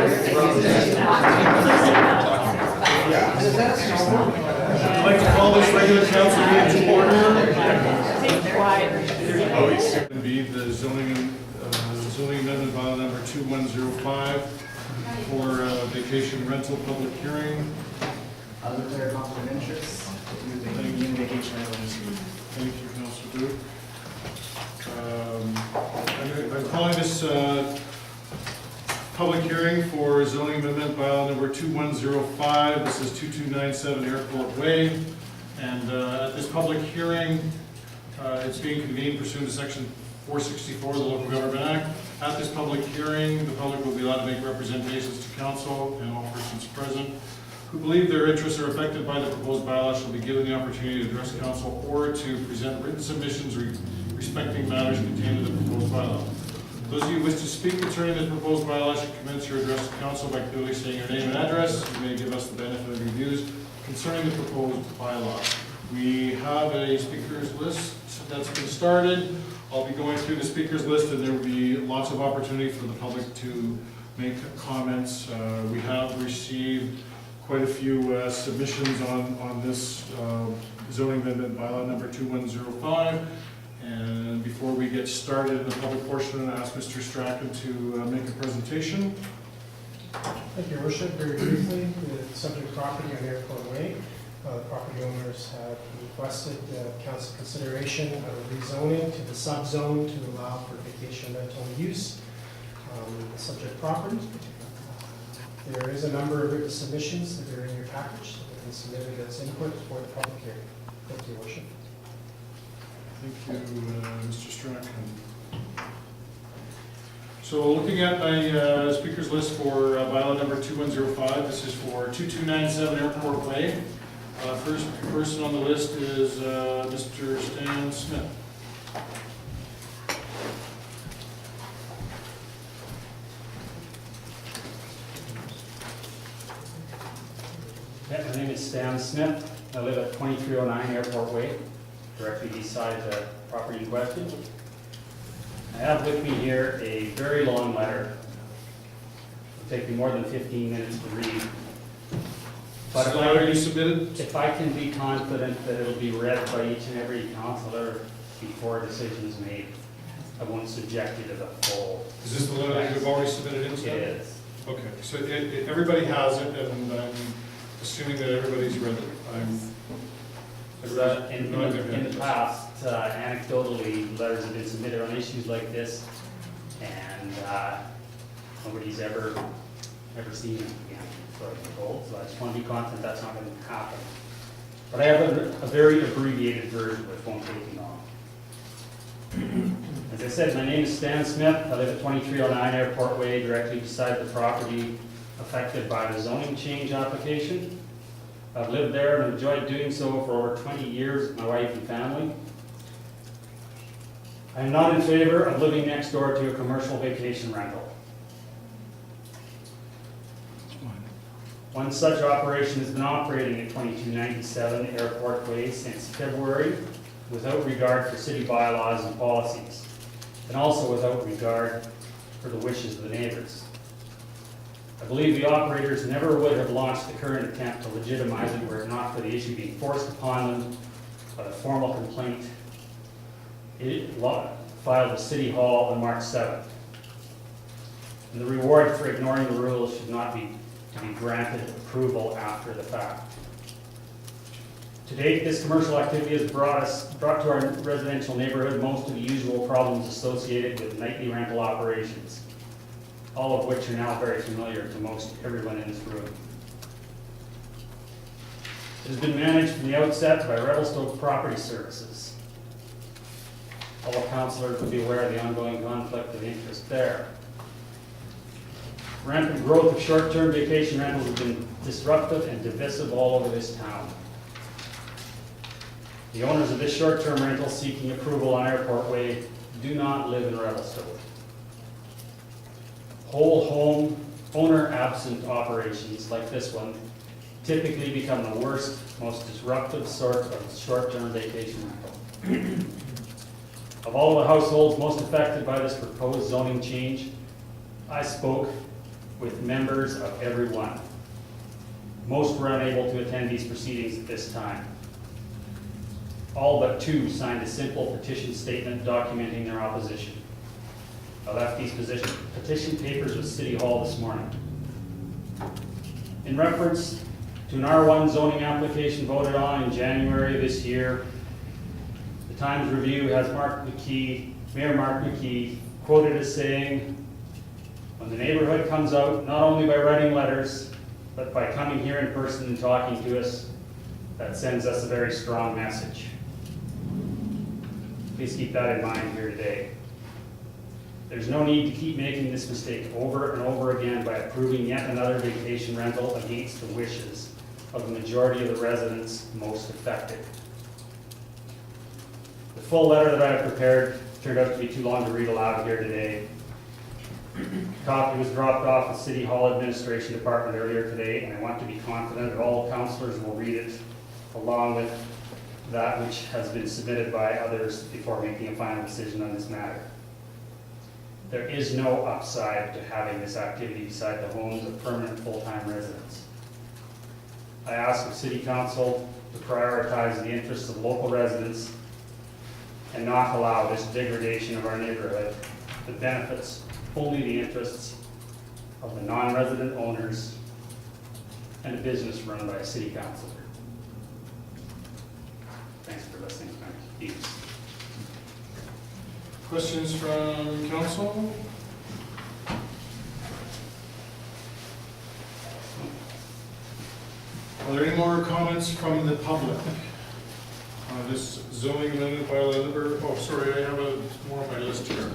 I'd like to call this regular council meeting to order. Be the zoning amendment bylaw number 2105 for vacation rental public hearing. I'll declare conflict of interest with the union vacation rental industry. Thank you, Councilor Duke. I'm calling this public hearing for zoning amendment bylaw number 2105. This is 2297 Airport Way. And at this public hearing, it's being convened pursuant to section 464 of the Local Government Act. At this public hearing, the public will be allowed to make representations to council, and all persons present who believe their interests are affected by the proposed bylaw shall be given the opportunity to address council or to present written submissions respecting matters contained in the proposed bylaw. Those of you who wish to speak concerning the proposed bylaw should commence your address to council by clearly saying your name and address. You may give us the benefit of your views concerning the proposed bylaw. We have a speakers list that's been started. I'll be going through the speakers list, and there will be lots of opportunity for the public to make comments. We have received quite a few submissions on this zoning amendment bylaw number 2105. And before we get started in the public portion, I'm going to ask Mr. Strachan to make a presentation. Thank you, Your Worship. Very briefly, the subject property on Airport Way. Property owners have requested council consideration of rezoning to the subzone to allow for vacation rental use on the subject property. There is a number of written submissions that are in your package that have been submitted as input for the public hearing. Thank you, Your Worship. Thank you, Mr. Strachan. So looking at my speakers list for bylaw number 2105, this is for 2297 Airport Way. First person on the list is Mr. Stan Smith. Yeah, my name is Stan Smith. I live at 2309 Airport Way, directly beside the property in question. I have with me here a very long letter. It'll take me more than 15 minutes to read. But So are you submitted? if I can be confident that it'll be read by each and every councillor before a decision is made, I won't subject you to the full. Is this the letter that you've already submitted in? It is. Okay, so everybody has it, and I'm assuming that everybody's read it. In the past, anecdotally, letters have been submitted on issues like this, and nobody's ever seen them again, so I've been told. So I just want to be confident that's not going to happen. But I have a very abbreviated version, which won't take me long. As I said, my name is Stan Smith. I live at 2309 Airport Way, directly beside the property affected by the zoning change application. I've lived there and enjoyed doing so for over 20 years with my wife and family. I am not in favor of living next door to a commercial vacation rental. One such operation has been operating at 2297 Airport Way since February without regard for city bylaws and policies, and also without regard for the wishes of the neighbors. I believe the operators never would have launched the current attempt to legitimize it were it not for the issue being forced upon them by the formal complaint filed with City Hall on March 7th. And the reward for ignoring the rules should not be to be granted approval after the fact. To date, this commercial activity has brought to our residential neighborhood most of the usual problems associated with nightly rental operations, all of which are now very familiar to most everyone in this room. It has been managed from the outset by Revelstoke Property Services. All councillors will be aware of the ongoing conflict of interest there. Rampant growth of short-term vacation rentals has been disruptive and divisive all over this town. The owners of this short-term rental seeking approval on Airport Way do not live in Revelstoke. Whole home, owner-absent operations like this one typically become the worst, most disruptive sort of short-term vacation rental. Of all the households most affected by this proposed zoning change, I spoke with members of every one. Most were unable to attend these proceedings at this time. All but 2 signed a simple petition statement documenting their opposition. I left these petition papers with City Hall this morning. In reference to an R1 zoning application voted on in January of this year, the Times Review has Mayor Mark McKee, quoted as saying, "When the neighborhood comes out, not only by writing letters, but by coming here in person and talking to us, that sends us a very strong message." Please keep that in mind here today. There's no need to keep making this mistake over and over again by approving yet another vacation rental against the wishes of the majority of the residents most affected. The full letter that I have prepared turned out to be too long to read aloud here today. A copy was dropped off the City Hall Administration Department earlier today, and I want to be confident that all councillors will read it along with that which has been submitted by others before making a final decision on this matter. There is no upside to having this activity beside the homes of permanent full-time residents. I ask the City Council to prioritize the interests of local residents and not allow this degradation of our neighborhood that benefits only the interests of the non-resident owners and a business run by a city councilor. Thanks for listening to my views. Questions from council? Are there any more comments from the public on this zoning amendment by number? Oh, sorry, I have more on my list here.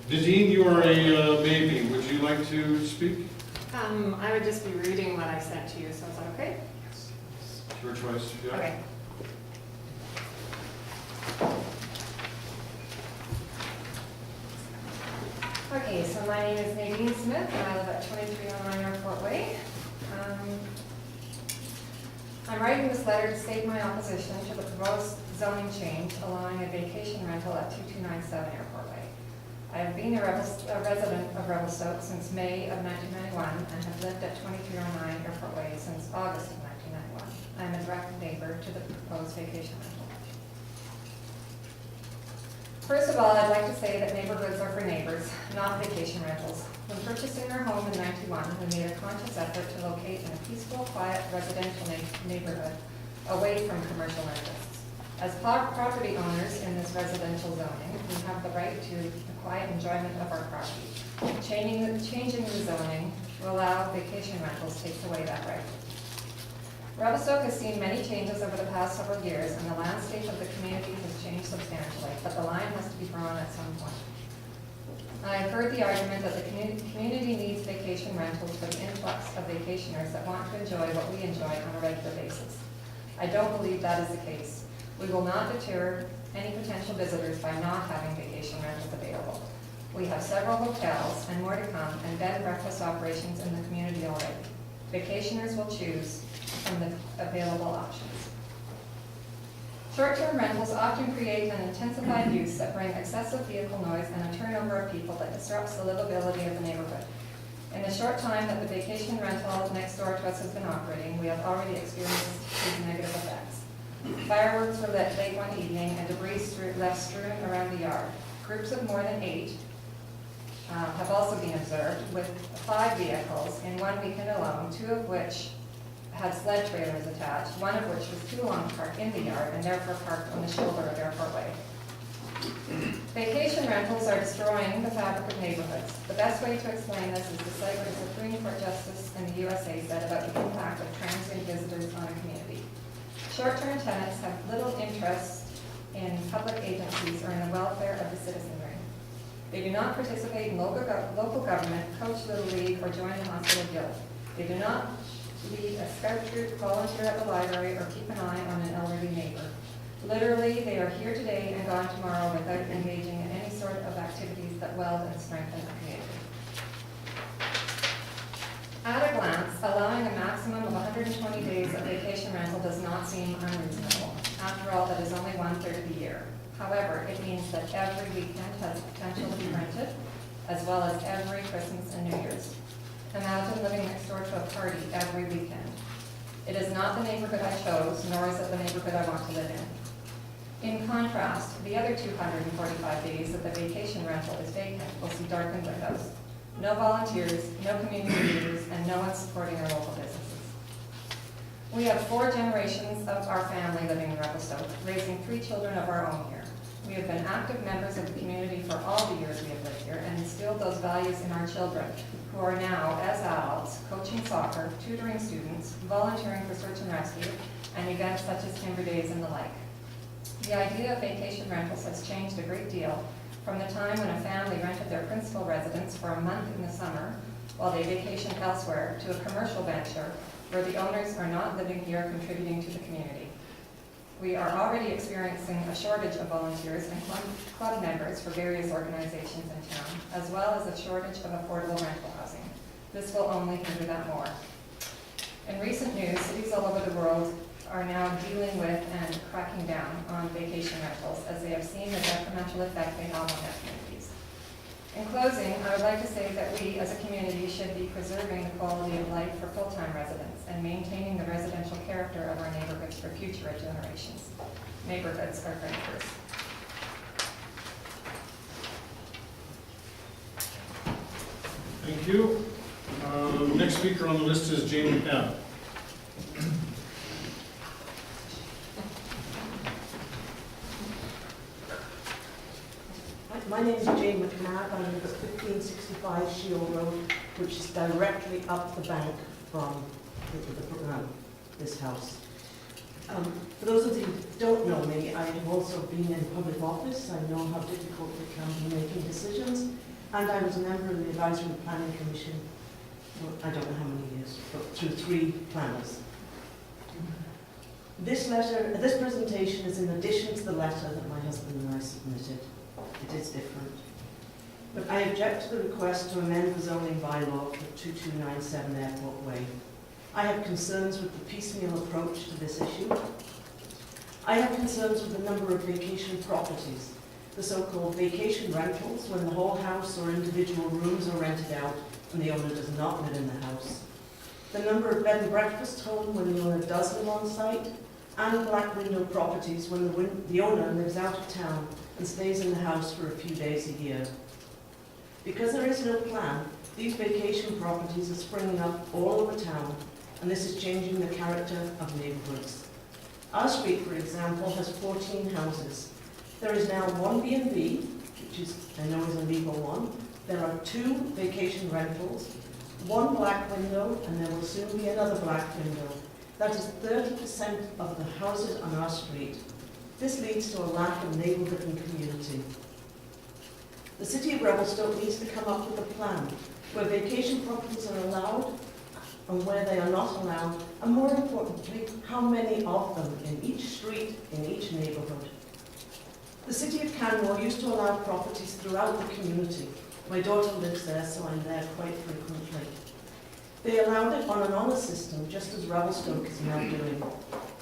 Nadine, you are a maybe. Would you like to speak? I would just be reading what I sent to you, so is that okay? Your choice. Yeah. Okay. Okay, so my name is Nadine Smith, and I live at 2309 Airport Way. I'm writing this letter to state my opposition to the proposed zoning change allowing a vacation rental at 2297 Airport Way. I have been a resident of Revelstoke since May of 1991 and have lived at 2309 Airport Way since August of 1991. I am a direct neighbor to the proposed vacation rental. First of all, I'd like to say that neighborhoods are for neighbors, not vacation rentals. When purchasing our home in 91, we made a conscious effort to locate in a peaceful, quiet residential neighborhood away from commercial interests. As property owners in this residential zoning, we have the right to the quiet enjoyment of our property. Changing the zoning to allow vacation rentals takes away that right. Revelstoke has seen many changes over the past several years, and the landscape of the community has changed substantially, but the line has to be drawn at some point. I have heard the argument that the community needs vacation rentals for the influx of vacationers that want to enjoy what we enjoy on a regular basis. I don't believe that is the case. We will not deter any potential visitors by not having vacation rentals available. We have several hotels and more to come, and bed and breakfast operations in the community already. Vacationers will choose from the available options. Short-term rentals often create an intensified use that bring excessive vehicle noise and a turnover of people that disrupts the livability of the neighborhood. In the short time that the vacation rental next door to us has been operating, we have already experienced these negative effects. Fireworks were lit late one evening and debris left strewn around the yard. Groups of more than 8 have also been observed, with 5 vehicles in one weekend alone, 2 of which had sled trailers attached, one of which was too long to park in the yard and therefore parked on the shoulder of Airport Way. Vacation rentals are destroying the fabric of neighborhoods. The best way to explain this is to cite what a Supreme Court Justice in the USA said about the impact of transient visitors on a community. Short-term tenants have little interest in public agencies or in the welfare of the citizenry. They do not participate in local government, coach Little League, or join the hospital guild. They do not lead a scout troop, volunteer at the library, or keep an eye on an elderly neighbor. Literally, they are here today and gone tomorrow without engaging in any sort of activities that weld and strengthen the community. At a glance, allowing a maximum of 120 days of vacation rental does not seem unreasonable. After all, that is only 1/3 of the year. However, it means that every weekend has the potential to be rented, as well as every Christmas and New Year's. Imagine living next door to a party every weekend. It is not the neighborhood I chose, nor is it the neighborhood I want to live in. In contrast, the other 245 days that the vacation rental is vacant will see darkened windows, no volunteers, no community leaders, and no one supporting our local businesses. We have 4 generations of our family living in Revelstoke, raising 3 children of our own here. We have been active members of the community for all the years we have lived here and instilled those values in our children, who are now, as adults, coaching soccer, tutoring students, volunteering for search and rescue, and events such as Timber Days and the like. The idea of vacation rentals has changed a great deal from the time when a family rented their principal residence for a month in the summer while they vacationed elsewhere to a commercial venture where the owners are not living here contributing to the community. We are already experiencing a shortage of volunteers and club members for various organizations in town, as well as a shortage of affordable rental housing. This will only hinder that more. In recent news, cities all over the world are now dealing with and cracking down on vacation rentals as they have seen the detrimental effect they have on their communities. In closing, I would like to say that we as a community should be preserving the quality of life for full-time residents and maintaining the residential character of our neighborhoods for future generations. Neighborhoods are for neighbors. Thank you. Next speaker on the list is Jane McKee. My name is Jane McKee. I live at 1565 Shield Road, which is directly up the bank from this house. For those of you who don't know me, I have also been in public office. I know how difficult it can be making decisions, and I was a member of the Advisory and Planning Commission, well, I don't know how many years, but through 3 planners. This presentation is in addition to the letter that my husband and I submitted. It is different. But I object to the request to amend the zoning bylaw for 2297 Airport Way. I have concerns with the piecemeal approach to this issue. I have concerns with the number of vacation properties, the so-called vacation rentals, when the whole house or individual rooms are rented out and the owner does not live in the house. The number of bed and breakfast homes when the owner does live on site, and black window properties when the owner lives out of town and stays in the house for a few days a year. Because there is no plan, these vacation properties are springing up all over town, and this is changing the character of neighbourhoods. Our street, for example, has 14 houses. There is now 1 B&B, which is, I know is a legal one. There are 2 vacation rentals, 1 black window, and there will soon be another black window. That is 30% of the houses on our street. This leads to a lack of neighbourhood and community. The City of Revelstoke needs to come up with a plan where vacation properties are allowed and where they are not allowed, and more importantly, how many of them in each street, in each neighbourhood. The City of Canmore used to allow properties throughout the community. My daughter lives there, so I'm there quite frequently. They allowed it on an honour system, just as Revelstoke is now doing.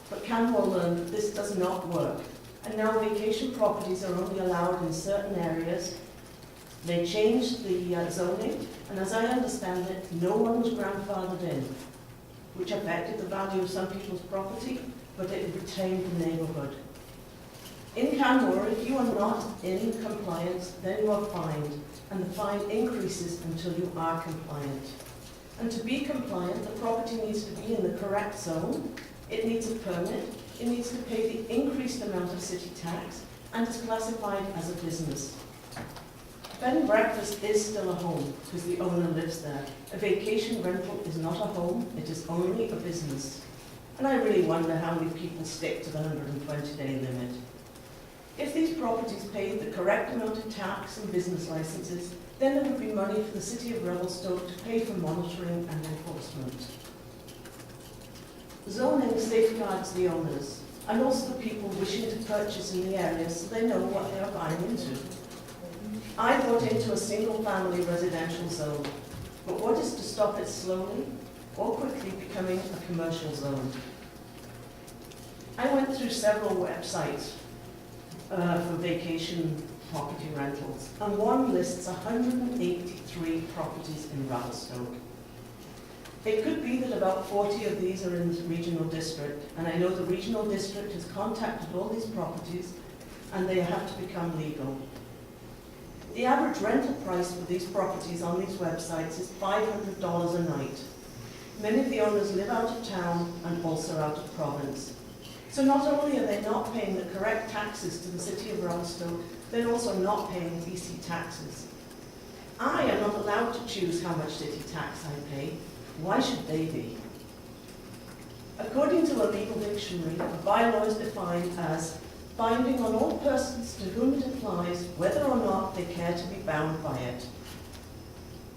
But Canmore learned that this does not work, and now vacation properties are only allowed in certain areas. They changed the zoning, and as I understand it, no one was grandfathered in, which affected the value of some people's property, but it retained the neighbourhood. In Canmore, if you are not in compliance, then you are fined, and the fine increases until you are compliant. And to be compliant, the property needs to be in the correct zone, it needs a permit, it needs to pay the increased amount of city tax, and is classified as a business. Bed and breakfast is still a home because the owner lives there. A vacation rental is not a home, it is only a business. And I really wonder how many people stick to the 120-day limit. If these properties paid the correct amount of tax and business licenses, then there would be money for the City of Revelstoke to pay for monitoring and enforcement. Zoning safeguards the owners and also the people wishing to purchase in the area so they know what they are buying into. I bought into a single-family residential zone, but what is to stop it slowly or quickly becoming a commercial zone? I went through several websites for vacation property rentals, and one lists 183 properties in Revelstoke. It could be that about 40 of these are in the regional district, and I know the regional district has contacted all these properties and they have to become legal. The average rental price for these properties on these websites is $500 a night. Many of the owners live out of town and also out of province. So not only are they not paying the correct taxes to the city of Revelstoke, they're also not paying BC taxes. I am not allowed to choose how much city tax I pay. Why should they be? According to a legal dictionary, a bylaw is defined as binding on all persons to whom it applies, whether or not they care to be bound by it.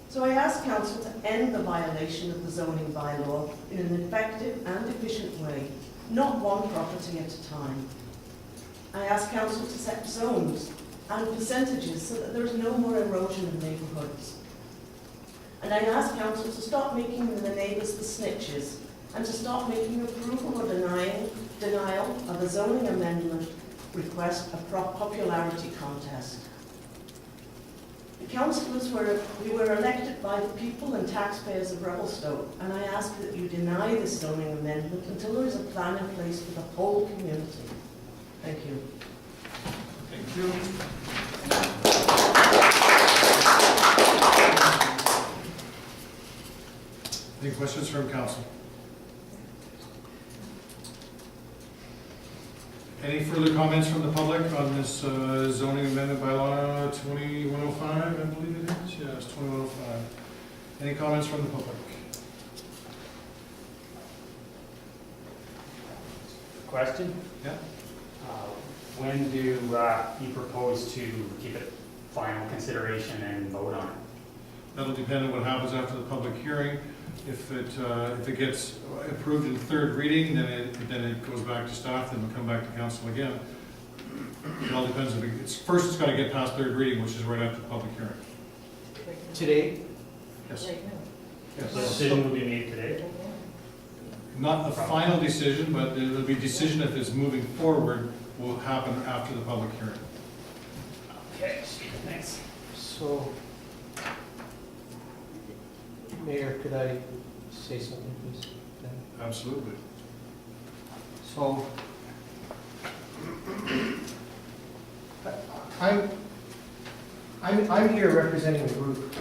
So I ask Council to end the violation of the zoning bylaw in an effective and efficient way, not one property at a time. I ask Council to set zones and percentages so that there is no more erosion in neighbourhoods. And I ask Council to stop making the neighbours the snitches and to stop making approval or denial of a zoning amendment request a popularity contest. The councillors we were elected by the people and taxpayers of Revelstoke, and I ask that you deny this zoning amendment until there is a plan in place for the whole community. Thank you. Thank you. Any questions from council? Any further comments from the public on this zoning amendment bylaw 2105, I believe it is? Yes, 2105. Any comments from the public? Question? Yeah. When do you propose to give it final consideration and vote on it? That'll depend on what happens after the public hearing. If it gets approved in third reading, then it goes back to staff, then we'll come back to council again. It all depends if it's got to get past third reading, which is right after the public hearing. Today? Yes. The Yes. decision will be made today? Not the final decision, but it'll be decision if it's moving forward will happen after the public hearing. Okay, thanks. So, Mayor, could I say something, please? Absolutely. So, I'm here representing a group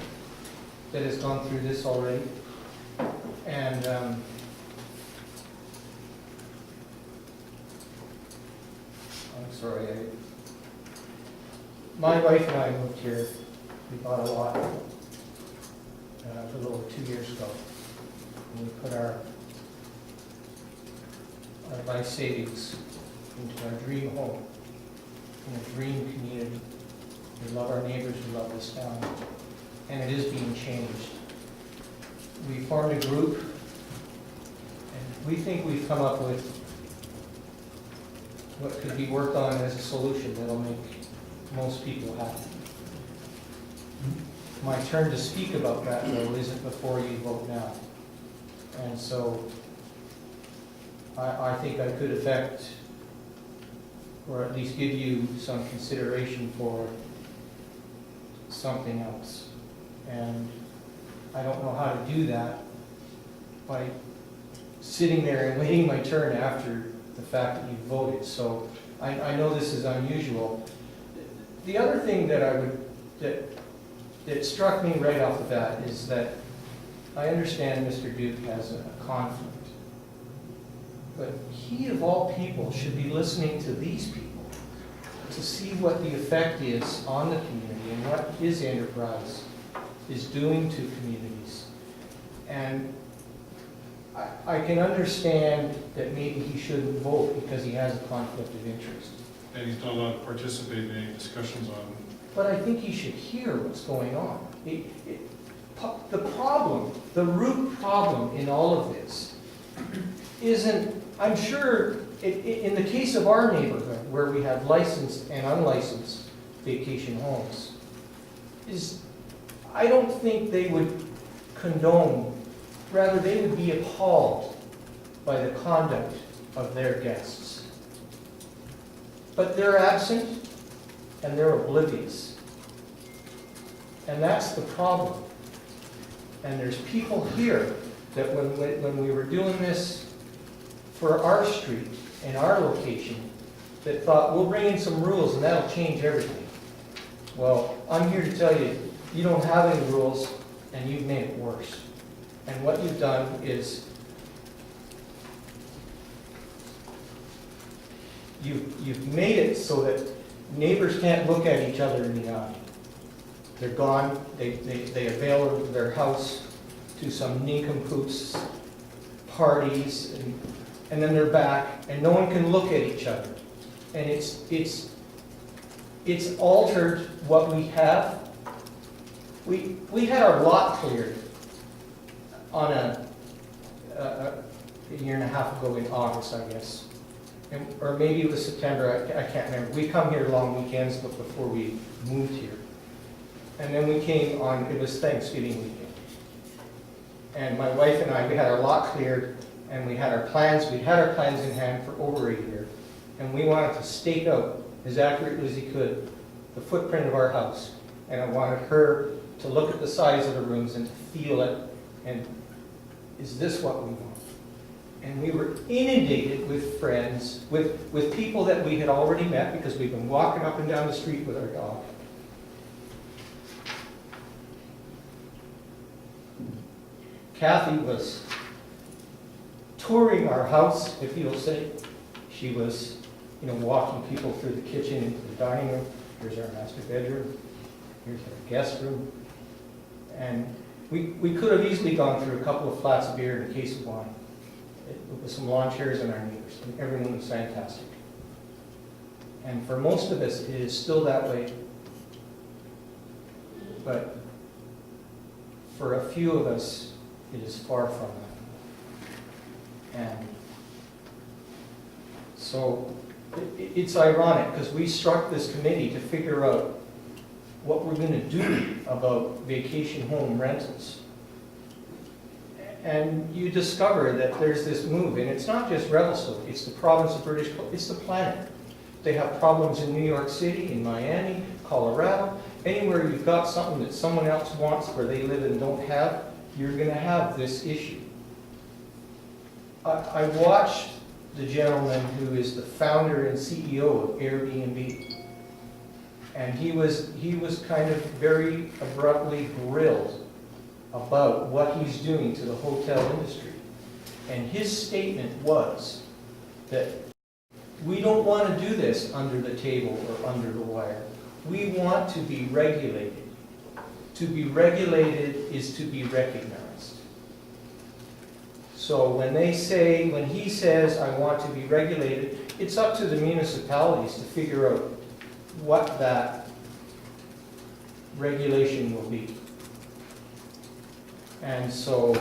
that has gone through this already, and I'm sorry. My wife and I moved here. We bought a lot a little over 2 years ago. And we put our life savings into our dream home, in a dream community. We love our neighbors, we love this town, and it is being changed. We formed a group, and we think we've come up with what could be worked on as a solution that'll make most people happy. My turn to speak about that, though, isn't before you vote now. And so I think I could affect, or at least give you some consideration for something else. And I don't know how to do that by sitting there and waiting my turn after the fact that you voted. So I know this is unusual. The other thing that struck me right off the bat is that I understand Mr. Duke has a conflict, but he of all people should be listening to these people to see what the effect is on the community and what his enterprise is doing to communities. And I can understand that maybe he shouldn't vote because he has a conflict of interest. And he's not allowed to participate in any discussions on. But I think he should hear what's going on. The problem, the root problem in all of this isn't, I'm sure, in the case of our neighborhood, where we have licensed and unlicensed vacation homes, I don't think they would condone, rather they would be appalled by the conduct of their guests. but they're absent and they're oblivious. And that's the problem. And there's people here that when we were doing this for our street and our location, that thought, we'll bring in some rules and that'll change everything. Well, I'm here to tell you, you don't have any rules and you've made it worse. And what you've done is you've made it so that neighbors can't look at each other in the eye. They're gone, they avail of their house to some nincompoops parties, and then they're back, and no one can look at each other. And it's altered what we have. We had our lot cleared on a year and a half ago in August, I guess. Or maybe it was September, I can't remember. We come here long weekends before we moved here. And then we came on, it was Thanksgiving weekend. And my wife and I, we had our lot cleared, and we had our plans in hand for over a year. And we wanted to stake out, as accurately as he could, the footprint of our house. And I wanted her to look at the size of the rooms and to feel it, and is this what we want? And we were inundated with friends, with people that we had already met because we've been walking up and down the street with our dog. Kathy was touring our house, if you'll say. She was, walking people through the kitchen into the dining room. Here's our master bedroom. Here's our guest room. And we could have easily gone through a couple of flats of beer and a case of wine with some lawn chairs and our neighbors, and everyone was fantastic. And for most of us, it is still that way. But for a few of us, it is far from that. And so it's ironic because we struck this committee to figure out what we're going to do about vacation home rentals. And you discover that there's this move, and it's not just Revelstoke, it's the province of British Columbia, it's the planet. They have problems in New York City, in Miami, Colorado, anywhere you've got something that someone else wants where they live and don't have, you're going to have this issue. I watched the gentleman who is the founder and CEO of Airbnb, and he was kind of very abruptly grilled about what he's doing to the hotel industry. And his statement was that we don't want to do this under the table or under the wire. We want to be regulated. To be regulated is to be recognized. So when he says, I want to be regulated, it's up to the municipalities to figure out what that regulation will be. And so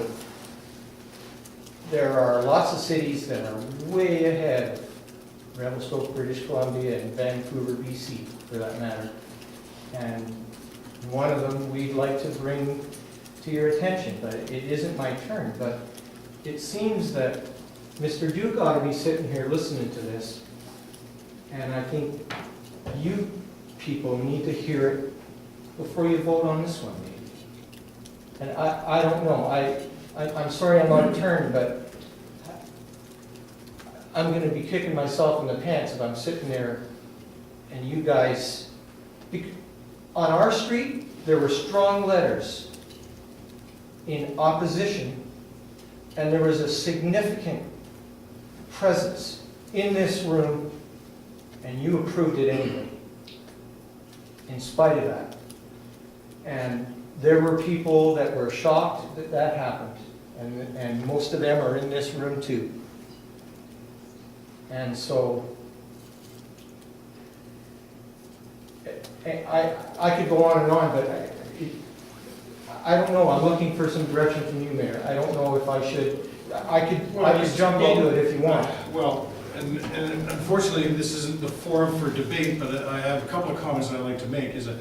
there are lots of cities that are way ahead of Revelstoke, British Columbia, and Vancouver, BC, for that matter. And one of them we'd like to bring to your attention, but it isn't my turn. But it seems that Mr. Duke ought to be sitting here listening to this, and I think you people need to hear it before you vote on this one, maybe. And I don't know, I'm sorry I'm out of turn, but I'm going to be kicking myself in the pants if I'm sitting there and you guys... On our street, there were strong letters in opposition, and there was a significant presence in this room, and you approved it anyway, in spite of that. And there were people that were shocked that that happened, and most of them are in this room too. And so, I could go on and on, but I don't know. I'm looking for some direction from you, Mayor. I don't know if I should. I could jump into it if you want. Well, and unfortunately, this isn't the forum for debate, but I have a couple of comments I'd like to make. Is that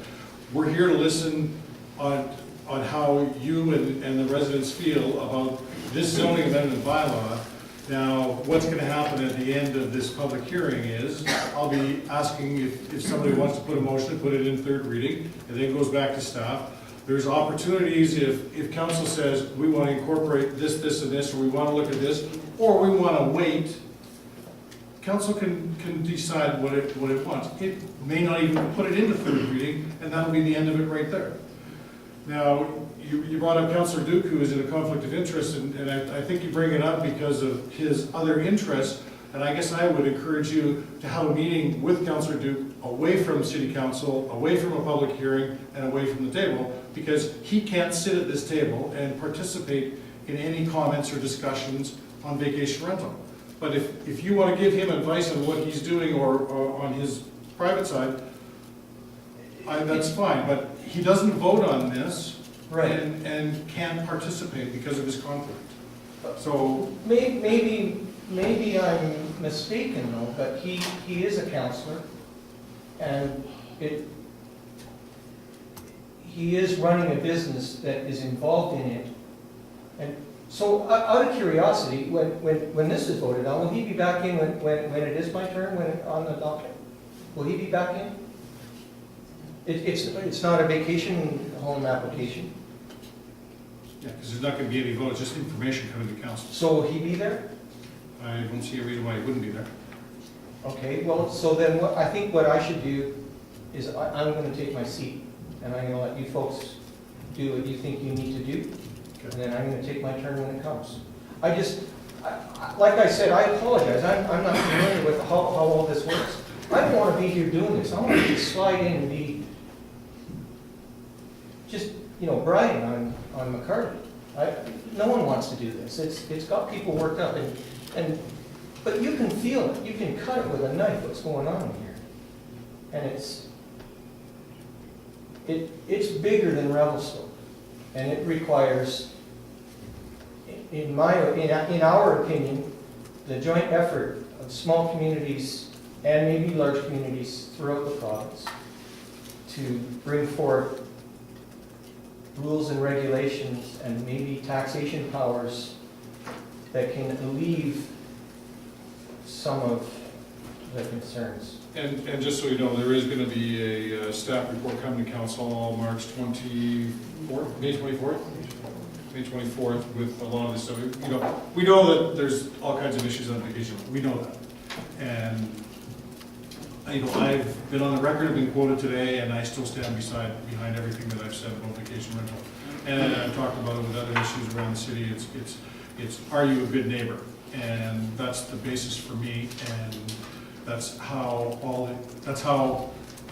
we're here to listen on how you and the residents feel about this zoning amendment bylaw, Now, what's gonna happen at the end of this public hearing is, I'll be asking if somebody wants to put a motion, to put it in third reading, and then goes back to staff. There's opportunities if council says, we want to incorporate this, this, and this, or we want to look at this, or we want to wait, council can decide what it wants. It may not even put it into third reading, and that'll be the end of it right there. Now, you brought up Councillor Duke, who is in a conflict of interest, and I think you bring it up because of his other interests, and I guess I would encourage you to have a meeting with Councillor Duke away from City Council, away from a public hearing, and away from the table, because he can't sit at this table and participate in any comments or discussions on vacation rental. But if you want to give him advice on what he's doing or on his private side, that's fine, but he doesn't vote on this Right. and can't participate because of his conflict. So, Maybe I'm mistaken though, but he is a counselor, and he is running a business that is involved in it. And so, out of curiosity, when this is voted on, will he be back in when it is my turn, on the docket? Will he be back in? It's not a vacation home application, yeah, because there's not going to be any vote, it's just information coming to council. so will he be there? I don't see a reason why he wouldn't be there. Okay, well, so then I think what I should do is I'm going to take my seat, and I'm going to let you folks do what you think you need to do, and then I'm going to take my turn when it comes. Like I said, I apologize, I'm not familiar with how all this works. I don't want to be here doing this, I want to just slide in and be just, bragging on McCarty. No one wants to do this, it's got people worked up, but you can feel it, you can cut it with a knife, what's going on here. And it's bigger than Revelstoke, and it requires, in our opinion, the joint effort of small communities and maybe large communities throughout the province to bring forth rules and regulations and maybe taxation powers that can alleviate some of the concerns. And just so you know, there is going to be a staff report coming to council March 24th, May 24th? May 24th with a lot of this stuff. We know that there's all kinds of issues on vacation. We know that. And I've been on the record, I've been quoted today, and I still stand behind everything that I've said about vacation rental. And I've talked about it with other issues around the city. It's are you a good neighbor? And that's the basis for me, and that's how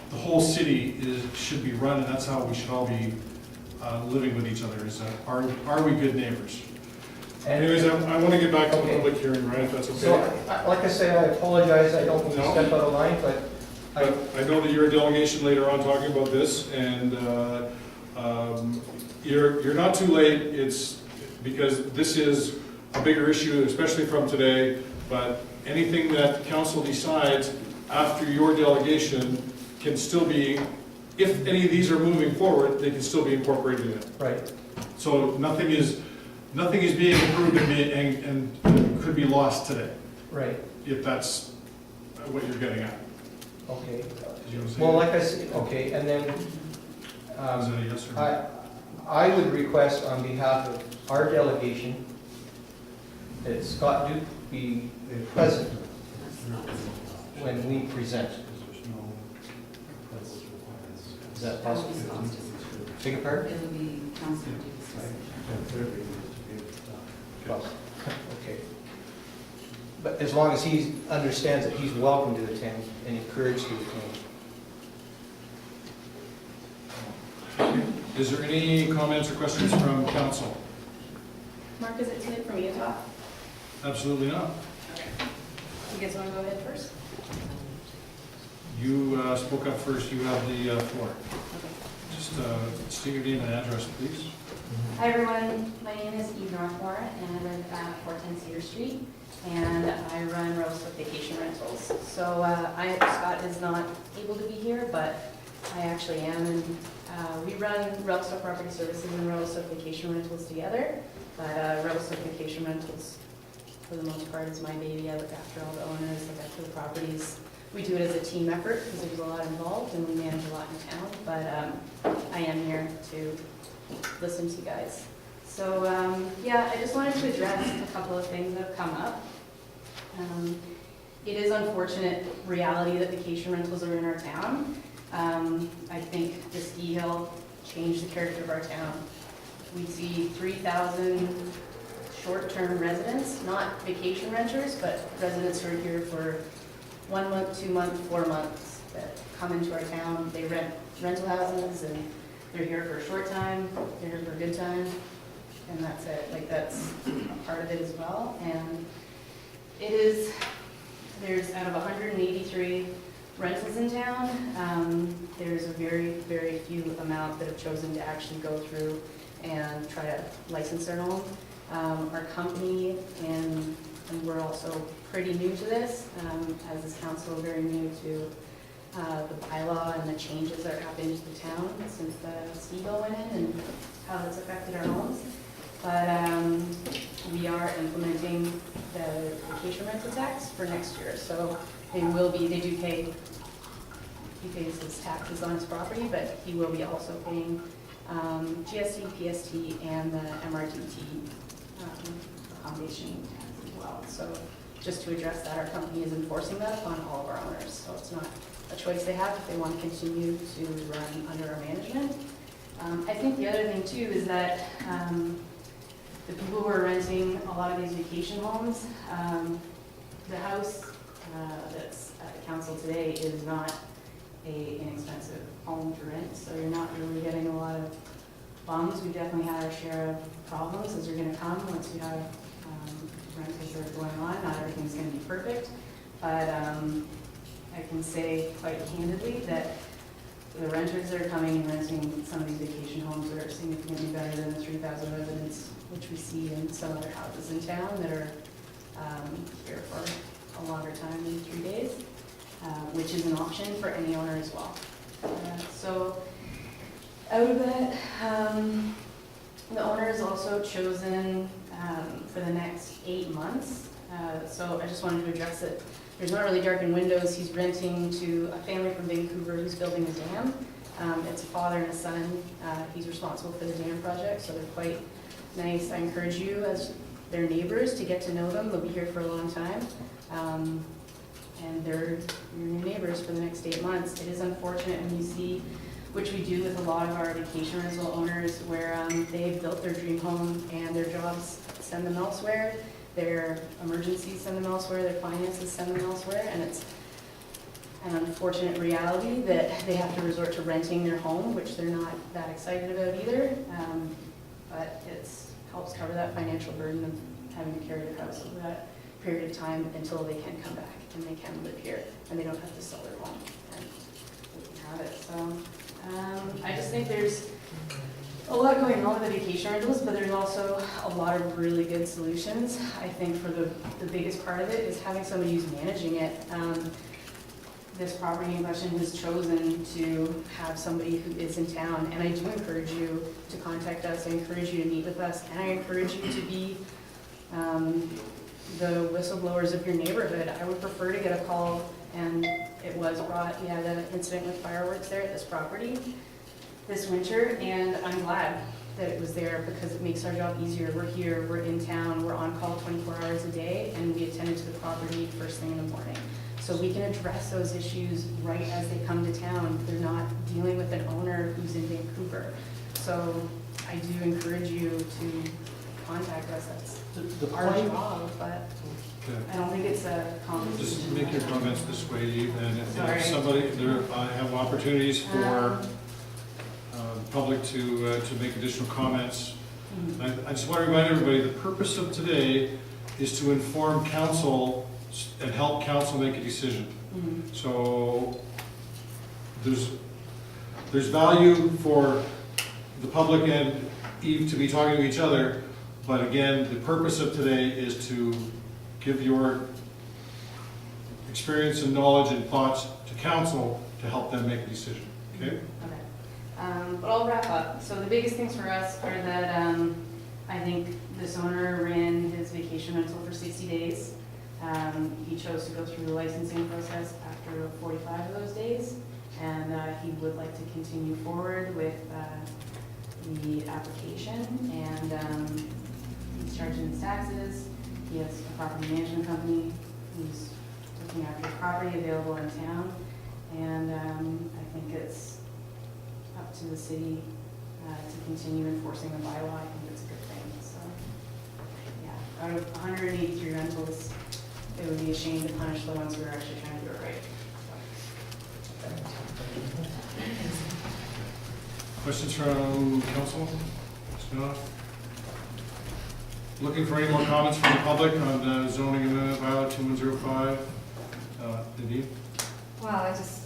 the whole city should be run, and that's how we should all be living with each other. Is are we good neighbors? Anyways, I want to get back to the public hearing, right? If that's okay. So, like I say, I apologize, I don't mean to step out of line, but I know that you're a delegation later on talking about this, and you're not too late. It's because this is a bigger issue, especially from today, but anything that council decides after your delegation can still be, if any of these are moving forward, they can still be incorporated in it. right. So nothing is being approved and could be lost today, Right, if that's what you're getting at. okay. Did you want to say Well, that? like I said, okay, and then Is that a yes or no? I would request on behalf of our delegation that Scott Duke be present when we present. Is that possible? Beg your pardon? It will be council duties. Well, okay. But as long as he understands that he's welcome to attend and encouraged to attend. Is there any comments or questions from council? Mark, is it too late for me to talk? Absolutely not. Okay. You guys want to go ahead first? You spoke up first, you have the floor. Okay. Just state your name and address, please. Hi, everyone. My name is Eve Northmore, and I live at 410 Cedar Street, and I run Revelstoke Vacation Rentals. So Scott is not able to be here, but I actually am, and we run Revelstoke Property Services and Revelstoke Vacation Rentals together, but Revelstoke Vacation Rentals for the most part, is my baby. I look after all the owners, look after the properties. We do it as a team effort because there's a lot involved and we manage a lot in town, but I am here to listen to you guys. So yeah, I just wanted to address a couple of things that have come up. It is unfortunate reality that vacation rentals are in our town. I think the ski hill changed the character of our town. We see 3,000 short-term residents, not vacation renters, but residents who are here for 1 month, 2 months, 4 months, that come into our town. They rent rental houses and they're here for a short time, they're here for a good time, and that's it. Like, that's a part of it as well. And it is, there's out of 183 rentals in town, there's a very, very few amount that have chosen to actually go through and try to license their home. Our company, and we're also pretty new to this, as this council, very new to the bylaw and the changes that are happening to the town since the ski bill went in and how that's affected our homes. But we are implementing the vacation rental tax for next year. So they will be, they do pay, he pays his taxes on his property, but he will be also paying GST, PST, and the MRTT accommodation tax as well. So just to address that, our company is enforcing that on all of our owners. So it's not a choice they have if they want to continue to run under our management. I think the other thing too is that the people who are renting a lot of these vacation homes, the house that's at the council today is not an inexpensive home to rent, so you're not really getting a lot of bums. We definitely had our share of problems as you're going to come once you have rentals that are going on. Not everything's going to be perfect, but I can say quite candidly that the renters that are coming and renting some of these vacation homes are significantly better than the 3,000 residents which we see in some other houses in town that are here for a longer time than 3 days, which is an option for any owner as well. So out of that, the owner is also chosen for the next 8 months. So I just wanted to address it. There's not really darkened windows. He's renting to a family from Vancouver who's building a dam. It's a father and a son. He's responsible for the dam project, so they're quite nice. I encourage you as their neighbors to get to know them. They'll be here for a long time. And they're your new neighbors for the next 8 months. It is unfortunate when you see, which we do with a lot of our vacation rental owners, where they've built their dream home and their jobs send them elsewhere, their emergencies send them elsewhere, their finances send them elsewhere, and it's an unfortunate reality that they have to resort to renting their home, which they're not that excited about either, but it helps cover that financial burden of having to carry their house over that period of time until they can come back and they can live here and they don't have to sell their home and we can have it. So I just think there's a lot going on with the vacation rentals, but there's also a lot of really good solutions. I think for the biggest part of it is having somebody who's managing it. This property in question has chosen to have somebody who is in town, and I do encourage you to contact us. I encourage you to meet with us, and I encourage you to be the whistleblowers of your neighborhood. I would prefer to get a call, and it was brought, we had an incident with fireworks there at this property this winter, and I'm glad that it was there because it makes our job easier. We're here, we're in town, we're on call 24 hours a day, and we attended to the property first thing in the morning. So we can address those issues right as they come to town. They're not dealing with an owner who's in Vancouver. So I do encourage you to contact us. That's our job, but Okay. I don't think it's a competition. Just make your comments this way, and Sorry. if somebody, I have opportunities for public to make additional comments. I just want to remind everybody, the purpose of today is to inform council and help council make a decision. So there's value for the public and Eve to be talking to each other, but again, the purpose of today is to give your experience and knowledge and thoughts to council to help them make a decision, okay? Okay. But I'll wrap up. So the biggest things for us are that I think this owner ran his vacation rental for 60 days. He chose to go through the licensing process after 45 of those days, and he would like to continue forward with the application, and he's charging his taxes. He has a property management company who's looking after property available in town, and I think it's up to the city to continue enforcing the bylaw. I think it's a good thing, so, yeah. Out of 183 rentals, it would be a shame to punish the ones who are actually trying to do it right. Questions from council? Scott? Looking for any more comments from the public on zoning amendment bylaw 2105? Nadine? Well, I just,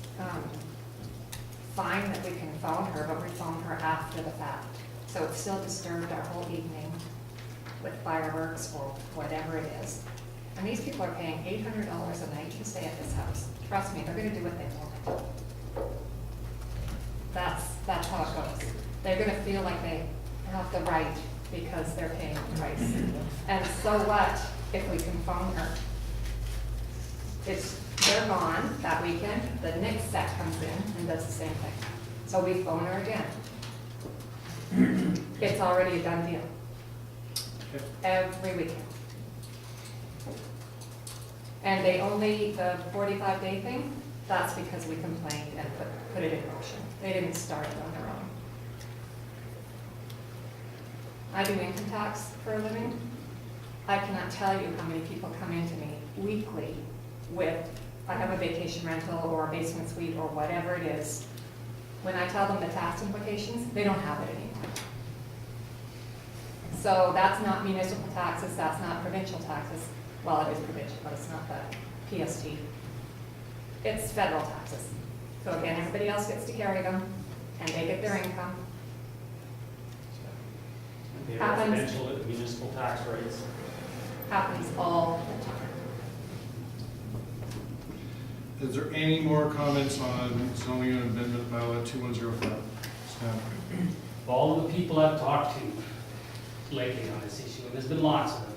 find that we can phone her, but we phone her after the fact. So it still disturbed our whole evening with fireworks or whatever it is. And these people are paying $800 a night to stay at this house. Trust me, they're gonna do what they want. That's how it goes. They're gonna feel like they have the right because they're paying the price. And so what if we can phone her? They're gone that weekend, the next set comes in and does the same thing. So we phone her again. It's already a done deal. Every weekend. And they only, the 45-day thing, that's because we complained and put it in motion. They didn't start it on their own. I do income tax for a living. I cannot tell you how many people come into me weekly with, I have a vacation rental or a basement suite or whatever it is. When I tell them the tax implications, they don't have it anymore. So that's not municipal taxes, that's not provincial taxes. Well, it is provincial, but it's not the PST. It's federal taxes. So again, everybody else gets to carry them, and they get their income. The Happens. residential municipal tax rates. Happens all the time. Is there any more comments on zoning amendment bylaw 2105? Staff? Of all of the people I've talked to lately on this issue, and there's been lots of them,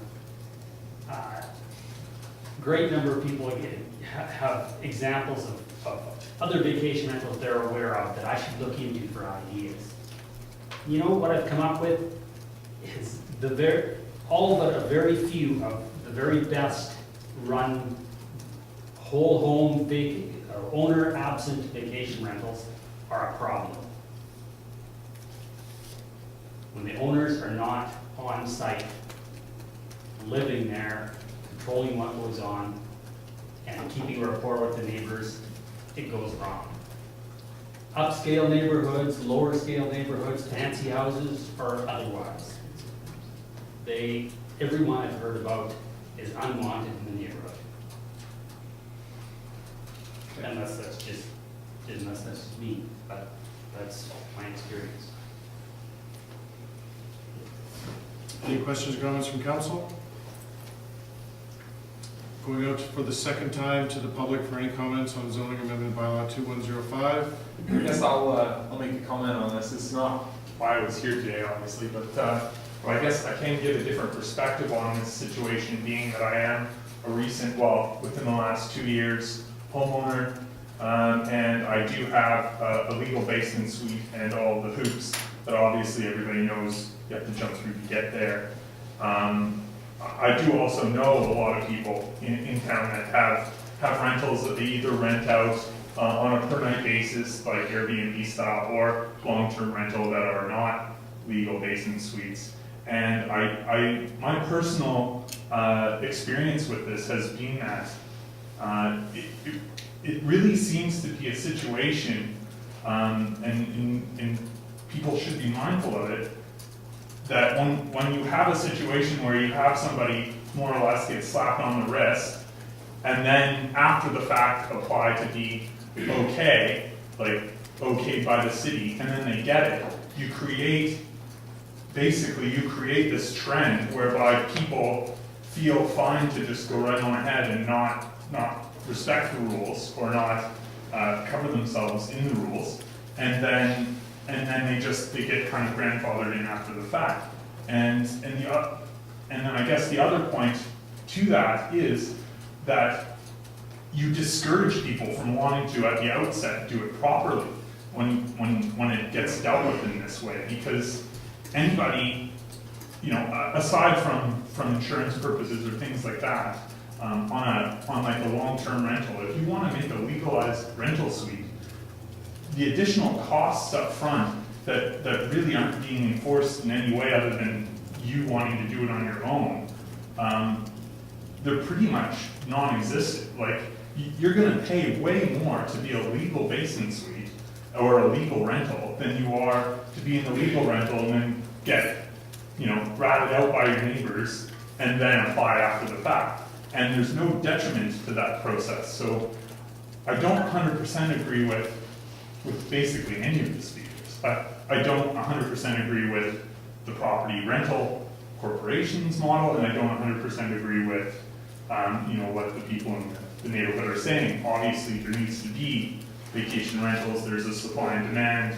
great number of people again have examples of other vacation rentals they're aware of that I should look into for ideas. You know what I've come up with is all but a very few of the very best run whole home or owner absent vacation rentals are a problem. When the owners are not on site, living there, controlling what goes on, and keeping a rapport with the neighbors, it goes wrong. Upscale neighborhoods, lower scale neighborhoods, fancy houses, or otherwise. Everyone I've heard about is unwanted in the neighborhood. Unless that's just me, but that's my experience. Any questions or comments from council? Going out for the second time to the public for any comments on zoning amendment bylaw 2105. I guess I'll make a comment on this. It's not why I was here today, obviously, but I guess I can give a different perspective on this situation, being that I am a recent, within the last 2 years, homeowner, and I do have a legal basement suite and all the hoops that obviously everybody knows you have to jump through to get there. I do also know a lot of people in town that have rentals that they either rent out on a per night basis, like Airbnb style, or long-term rental that are not legal basement suites. And my personal experience with this has been that it really seems to be a situation, and people should be mindful of it, that when you have a situation where you have somebody more or less get slapped on the wrist, and then after the fact apply to be okay, like okayed by the city, and then they get it, you create this trend whereby people feel fine to just go right on ahead and not respect the rules or not cover themselves in the rules, and then they get kind of grandfathered in after the fact. And then I guess the other point to that is that you discourage people from wanting to, at the outset, do it properly when it gets dealt with in this way, because anybody, aside from insurance purposes or things like that, on like a long-term rental, if you want to make a legalized rental suite, the additional costs up front that really aren't being enforced in any way other than you wanting to do it on your own, they're pretty much non-existent. Like, you're going to pay way more to be a legal basin suite or a legal rental than you are to be in the legal rental and then get, ratted out by your neighbors and then apply after the fact. And there's no detriment to that process. So I don't 100% agree with basically any of the speakers. I don't 100% agree with the property rental corporation's model, and I don't 100% agree with what the people in the neighborhood are saying. Obviously, there needs to be vacation rentals. There's a supply and demand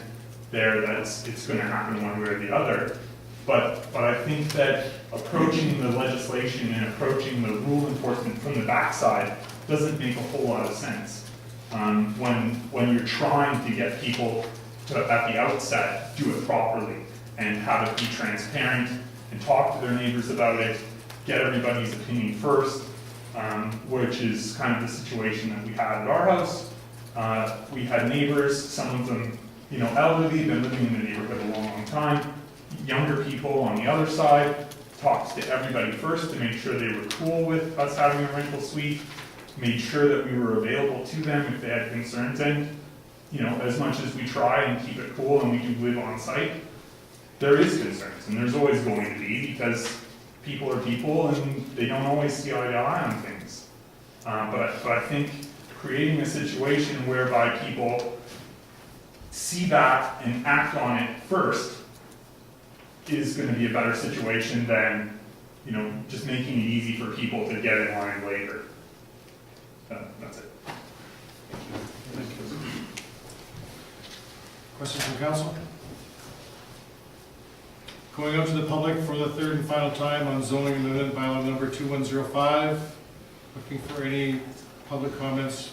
there it's going to happen one way or the other. But I think that approaching the legislation and approaching the rule enforcement from the backside doesn't make a whole lot of sense. When you're trying to get people to, at the outset, do it properly and have it be transparent and talk to their neighbors about it, get everybody's opinion first, which is kind of the situation that we had at our house. We had neighbors, some of them, elderly, been living in the neighborhood a long, long time. Younger people on the other side, talked to everybody first to make sure they were cool with us having a rental suite, made sure that we were available to them if they had concerns, and as much as we try and keep it cool and we do live on site, there is concerns, and there's always going to be, because people are people and they don't always see eye to eye on things. But I think creating a situation whereby people see that and act on it first is going to be a better situation than, just making it easy for people to get in line later. That's it. Thank you. Questions from council? Going out to the public for the third and final time on zoning amendment bylaw number 2105. Looking for any public comments.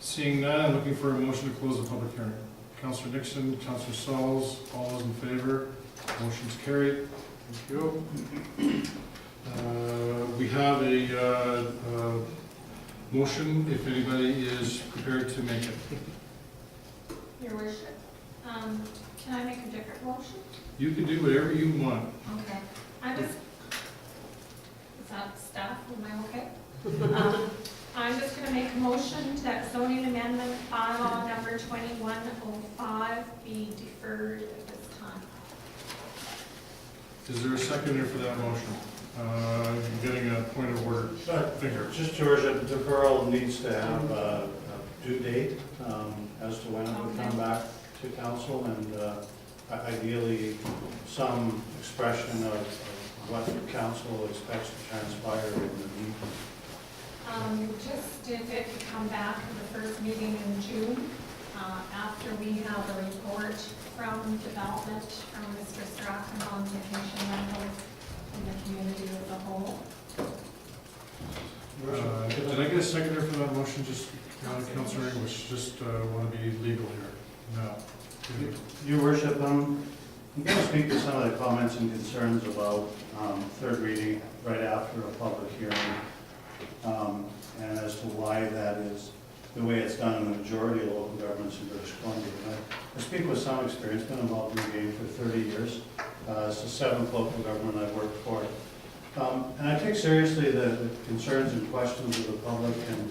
Seeing none, I'm looking for a motion to close the public hearing. Councillor Nixon, Councillor Sauls, all those in favor? Motion's carried. Thank you. We have a motion, if anybody is prepared to make it. Your worship, can I make a different motion? You can do whatever you want. Okay. Is that staff, am I okay? I'm just gonna make a motion that zoning amendment bylaw number 2105 be deferred at this time. Is there a seconder for that motion? I'm getting a point of order. Just your worship, deferral needs to have a due date as to when it will come back to council, and ideally some expression of what the council expects to transpire in the meeting. Just if it could come back at the first meeting in June, after we have a report from development from Mr. Strachan on vacation rentals in the community as a whole. Did I get a seconder for that motion? Just, Councillor English, just want to be legal here. No. Your worship, I'm going to speak to some of the comments and concerns about third reading right after a public hearing, and as to why that is the way it's done in the majority of local governments in British Columbia. I speak with some experience, been involved in the game for 30 years. It's the 7th local government I've worked for. And I take seriously the concerns and questions of the public and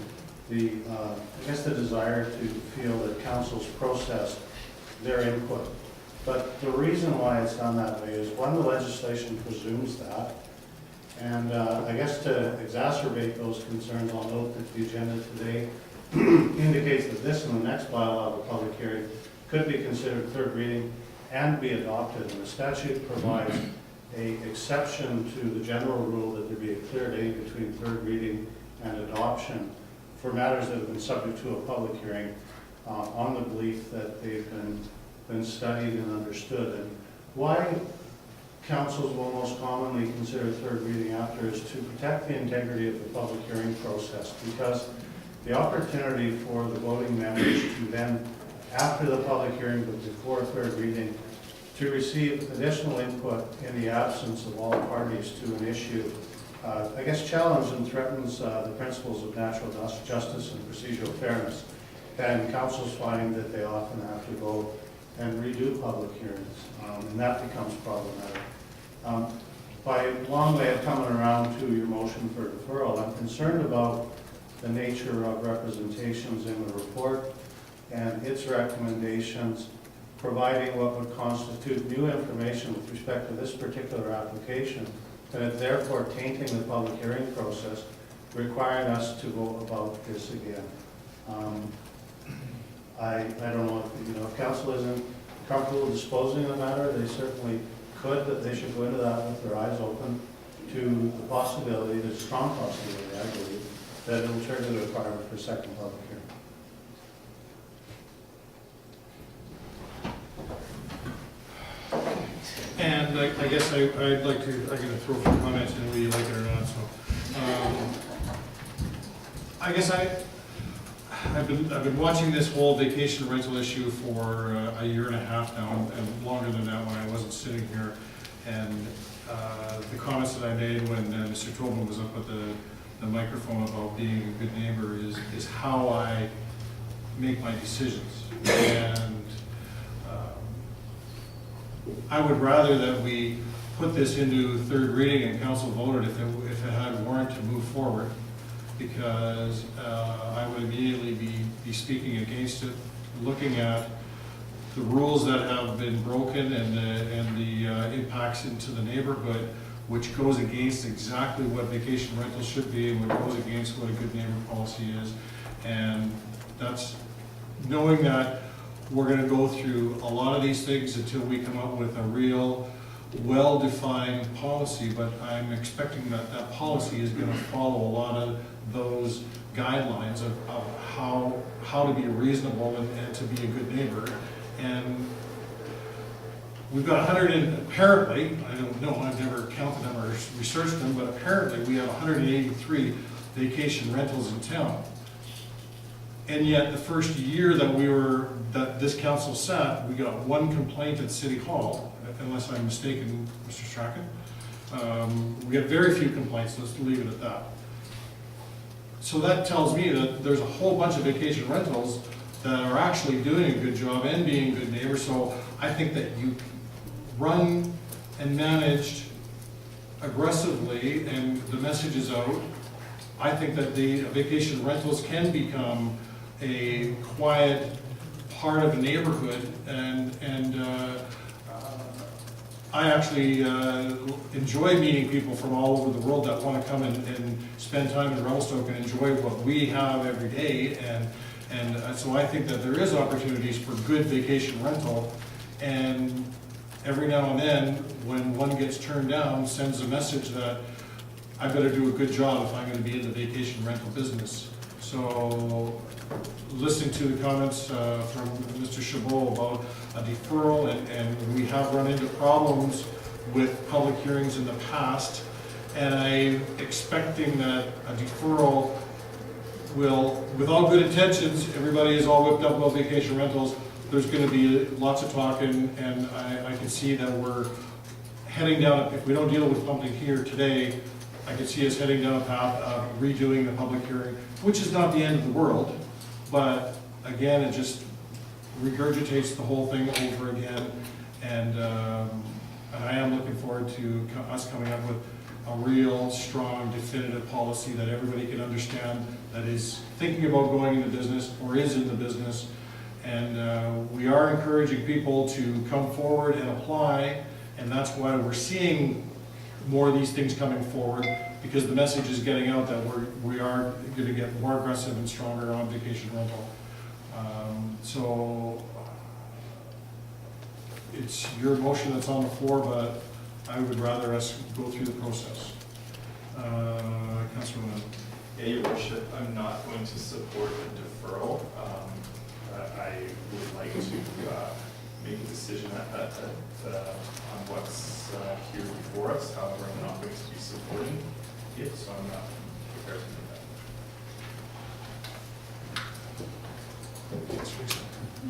I guess the desire to feel that council's processed their input. But the reason why it's done that way is, one, the legislation presumes that. And I guess to exacerbate those concerns, I'll note that the agenda today indicates that this and the next bylaw of a public hearing could be considered third reading and be adopted. And the statute provides an exception to the general rule that there be a clear date between third reading and adoption for matters that have been subject to a public hearing on the belief that they've been been studied and understood. And why councils will most commonly consider third reading after is to protect the integrity of the public hearing process, because the opportunity for the voting members to then, after the public hearing but before third reading, to receive additional input in the absence of all parties to an issue, I guess challenges and threatens the principles of natural justice and procedural fairness. And councils find that they often have to go and redo public hearings, and that becomes problematic. By long way of coming around to your motion for deferral, I'm concerned about the nature of representations in the report and its recommendations, providing what would constitute new information with respect to this particular application, and it therefore tainting the public hearing process, requiring us to go about this again. I don't know if council isn't comfortable disposing of the matter, they certainly could, but they should go into that with their eyes open to the possibility, the strong possibility, I believe, that it will trigger the requirement for a second public hearing. And I guess I'd like to, I'm going to throw a few comments in whether you like it or not. So, I guess I've been watching this whole vacation rental issue for a year and a half now, and longer than that when I wasn't sitting here. And the comments that I made when Mr. Tobin was up at the microphone about being a good neighbor is how I make my decisions. And I would rather that we put this into third reading and council voted if it had warrant to move forward, because I would immediately be speaking against it, looking at the rules that have been broken and the impacts into the neighborhood, which goes against exactly what vacation rentals should be and what goes against what a good neighbor policy is. And that's knowing that we're going to go through a lot of these things until we come up with a real well-defined policy, but I'm expecting that that policy is going to follow a lot of those guidelines of how to be reasonable and to be a good neighbor. And we've got 100 and apparently, I don't know, I've never counted them or researched them, but apparently we have 183 vacation rentals in town. And yet the first year that this council sat, we got one complaint at City Hall, unless I'm mistaken, Mr. Strachan. We got very few complaints, let's leave it at that. So that tells me that there's a whole bunch of vacation rentals that are actually doing a good job and being good neighbors. So I think that you run and managed aggressively and the message is out. I think that the vacation rentals can become a quiet part of a neighborhood, and I actually enjoy meeting people from all over the world that want to come and spend time in Revelstoke and enjoy what we have every day, and so I think that there is opportunities for good vacation rental, and every now and then when one gets turned down, sends a message that I better do a good job if I'm going to be in the vacation rental business. So listening to the comments from Mr. Chabot about a deferral, and we have run into problems with public hearings in the past, and I'm expecting that a deferral will, with all good intentions, everybody is all whipped up about vacation rentals, there's going to be lots of talk, and I can see that we're heading down, if we don't deal with something here today, I can see us heading down a path of redoing the public hearing, which is not the end of the world, but again, it just regurgitates the whole thing over again, and I am looking forward to us coming up with a real strong, definitive policy that everybody can understand, that is thinking about going into business or is in the business, and we are encouraging people to come forward and apply, and that's why we're seeing more of these things coming forward, because the message is getting out that we are going to get more aggressive and stronger on vacation rental. So it's your motion that's on the floor, but I would rather us go through the process. Councilor Lynn. Yeah, Your Worship, I'm not going to support the deferral. I would like to make decision on what's here before us. However, I'm not going to be supporting it, so I'm not prepared to do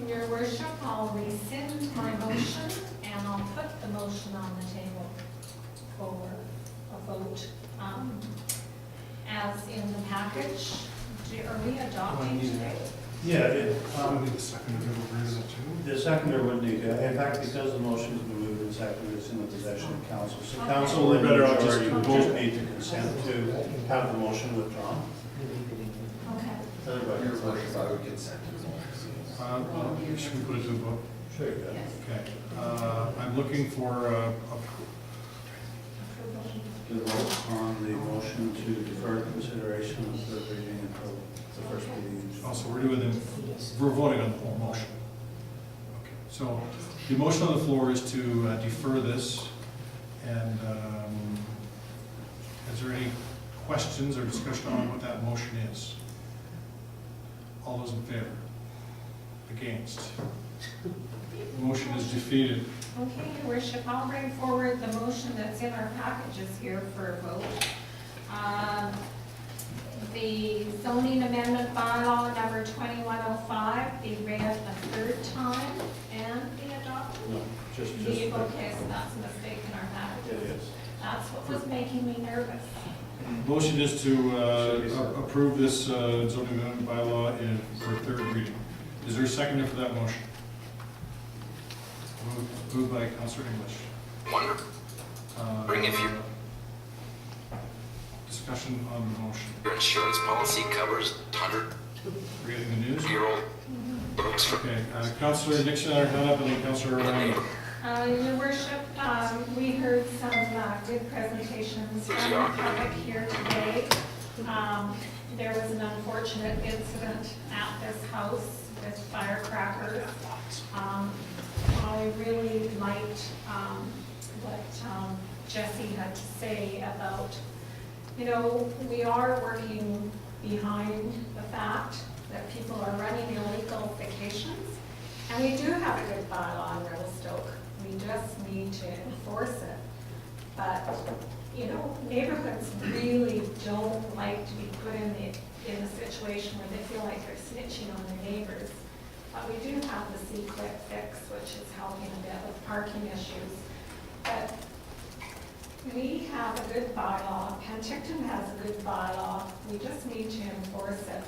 that. Your worship, I'll rescind my motion and I'll put the motion on the table for a vote. As in the package, are we adopting today? Yeah, Need a second to go over that too? the seconder would need to, in fact, because the motion has been moved and seconded, it's in the possession of council. So Okay. council, We're in better off just majority, would vote. just need to consent to have the motion withdrawn. Okay. Everybody. Your worship, I would consent to the motion. Should we put it to a vote? Sure, you can. Okay. I'm looking for To vote on the motion to defer consideration of the third reading until the first reading. so we're voting on the whole motion. Okay. So the motion on the floor is to defer this, and is there any questions or discussion on what that motion is? All those in favor? Against? The motion is defeated. Okay, your worship, I'll bring forward the motion that's in our packages here for a vote. The zoning amendment bylaw number 2105 be read a third time and be adopted. No, just. Okay, so that's a mistake in our It packages. is. That's what was making me nervous. Motion is to approve this zoning amendment bylaw for third reading. Is there a seconder for that motion? Moved by Councillor English. Bring if Discussion on the motion. your insurance policy covers 100-year-old We're getting the news? books for Okay, Councillor Nixon, our hand up, and then Councillor Orlando. Your worship, we heard some good presentations from the public here today. There was an unfortunate incident at this house with firecrackers. I really liked what Jesse had to say about, we are working behind the fact that people are running illegal vacations. And we do have a good bylaw in Revelstoke. We just need to enforce it. But, neighborhoods really don't like to be put in a situation where they feel like they're snitching on their neighbors. But we do have the C-clip fix, which is helping a bit with parking issues. But we have a good bylaw. Penticton has a good bylaw. We just need to enforce it.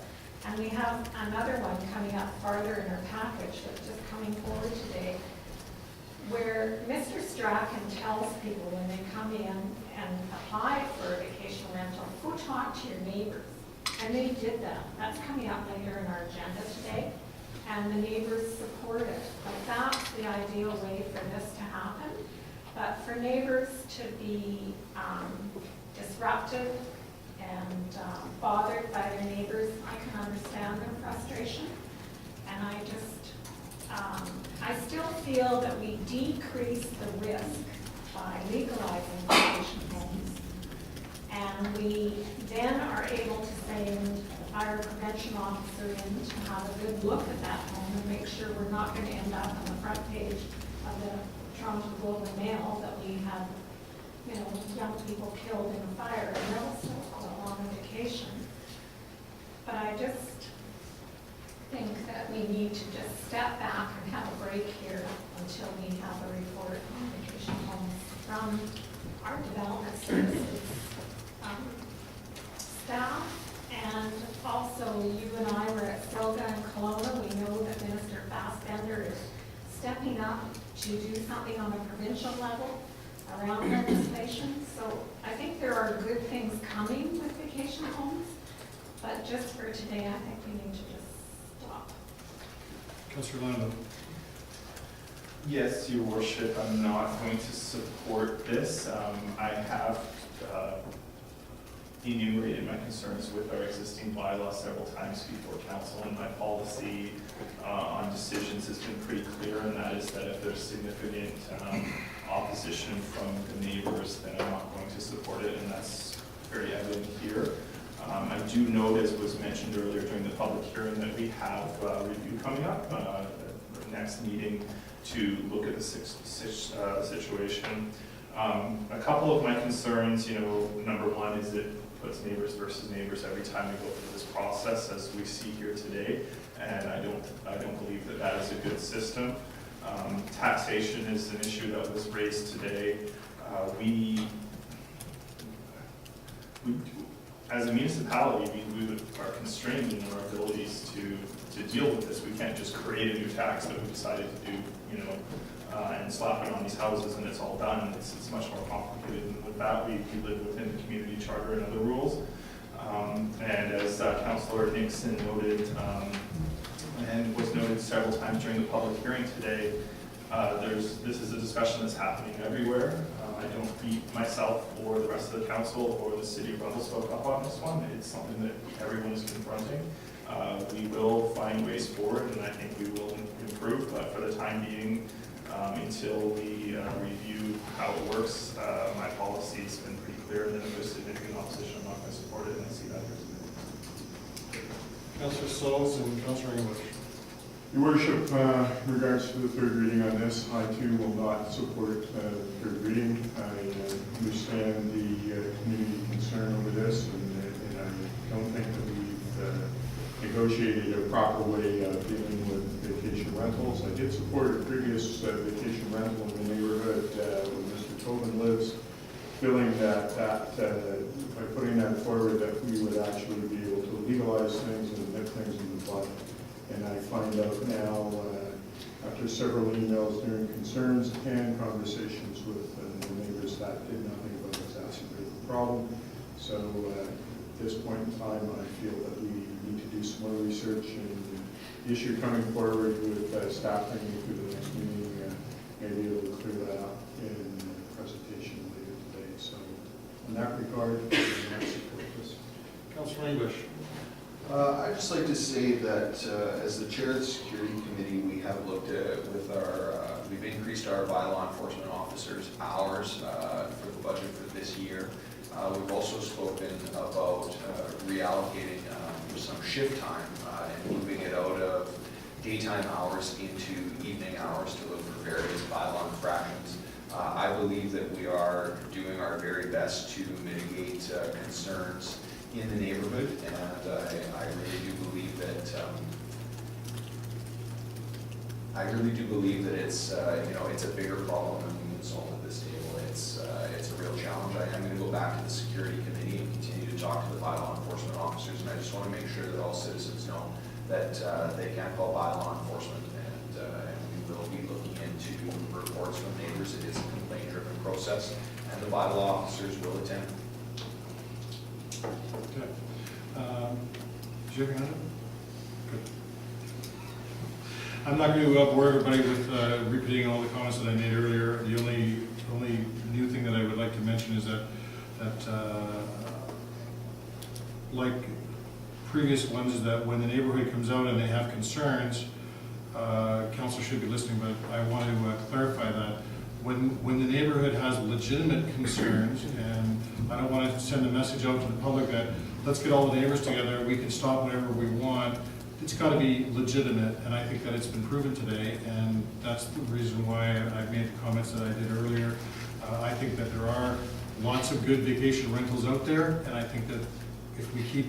And we have another one coming up farther in our package that's just coming forward today, where Mr. Strachan tells people when they come in and apply for a vacation rental, go talk to your neighbors. And they did that. That's coming up later in our agenda today. And the neighbors support it. But that's the ideal way for this to happen. But for neighbors to be disruptive and bothered by their neighbors, I can understand their frustration. And I still feel that we decrease the risk by legalizing vacation homes. And we then are able to send our prevention officer in to have a good look at that home and make sure we're not going to end up on the front page of the Toronto Globe and Mail that we have, young people killed in a fire in Revelstoke while on a vacation. But I just think that we need to just step back and have a break here until we have a report on vacation homes from our development services staff. And also, you and I were at Silga and Kelowna. We know that Minister Fassbender is stepping up to do something on a provincial level around legislation. So I think there are good things coming with vacation homes, but just for today, I think we need to just stop. Councillor Orlando. Yes, Your Worship, I'm not going to support this. I have enumerated my concerns with our existing bylaw several times before council, and my policy on decisions has been pretty clear, and that is that if there's significant opposition from the neighbors, then I'm not going to support it, and that's very evident here. I do note, as was mentioned earlier during the public hearing, that we have a review coming up, next meeting to look at the situation. A couple of my concerns, number one is it puts neighbors versus neighbors every time we go through this process, as we see here today, and I don't believe that that is a good system. Taxation is an issue that was raised today. We as a municipality, we are constrained in our abilities to deal with this. We can't just create a new tax that we decided to do, and slap it on these houses and it's all done. It's much more complicated than with that. We live within the community charter and other rules. And as Councillor Nixon noted, and was noted several times during the public hearing today, this is a discussion that's happening everywhere. I don't beat myself or the rest of the council or the city of Revelstoke up on this one. It's something that everyone is confronting. We will find ways forward, and I think we will improve, but for the time being, until we review how it works, my policy has been pretty clear, and if there's significant opposition, I'm not going to support it, and I see that here. Councillor Souls and Councillor English. Your Worship, in regards to the third reading on this, I too will not support the third reading. I understand the community concern over this, and I don't think that we've negotiated a proper way of dealing with vacation rentals. I did support a previous vacation rental in the neighborhood where Mr. Tobin lives, feeling that by putting that forward that we would actually be able to legalize things and nip things in the bud. And I find out now, after several emails during concerns and conversations with the neighbors, that did nothing but exacerbate the problem. So at this point in time, I feel that we need to do some more research, and the issue coming forward with staff bringing through the next meeting may be able to clear that up in the presentation later today. So in that regard, I not support this. Councillor English. I'd just like to say that as the chair of the security committee, we have looked at we've increased our bylaw enforcement officers' hours for the budget for this year. We've also spoken about reallocating some shift time and moving it out of daytime hours into evening hours to look for various bylaw infractions. I believe that we are doing our very best to mitigate concerns in the neighborhood, and I really do believe that it's it's a bigger problem than we can solve at this table. It's a real challenge. I am going to go back to the security committee and continue to talk to the bylaw enforcement officers, and I just want to make sure that all citizens know that they can call bylaw enforcement, and we will be looking into reports from neighbors. It is a complaint-driven process, and the bylaw officers will attend. Okay. Did you have your hand up? Good. I'm not going to bore everybody with repeating all the comments that I made earlier. The only new thing that I would like to mention is that like previous ones, is that when the neighborhood comes out and they have concerns, council should be listening, but I want to clarify that. When the neighborhood has legitimate concerns, and I don't want to send a message out to the public that let's get all the neighbors together, we can stop whenever we want, it's got to be legitimate, and I think that it's been proven today, and that's the reason why I made the comments that I did earlier. I think that there are lots of good vacation rentals out there, and I think that if we keep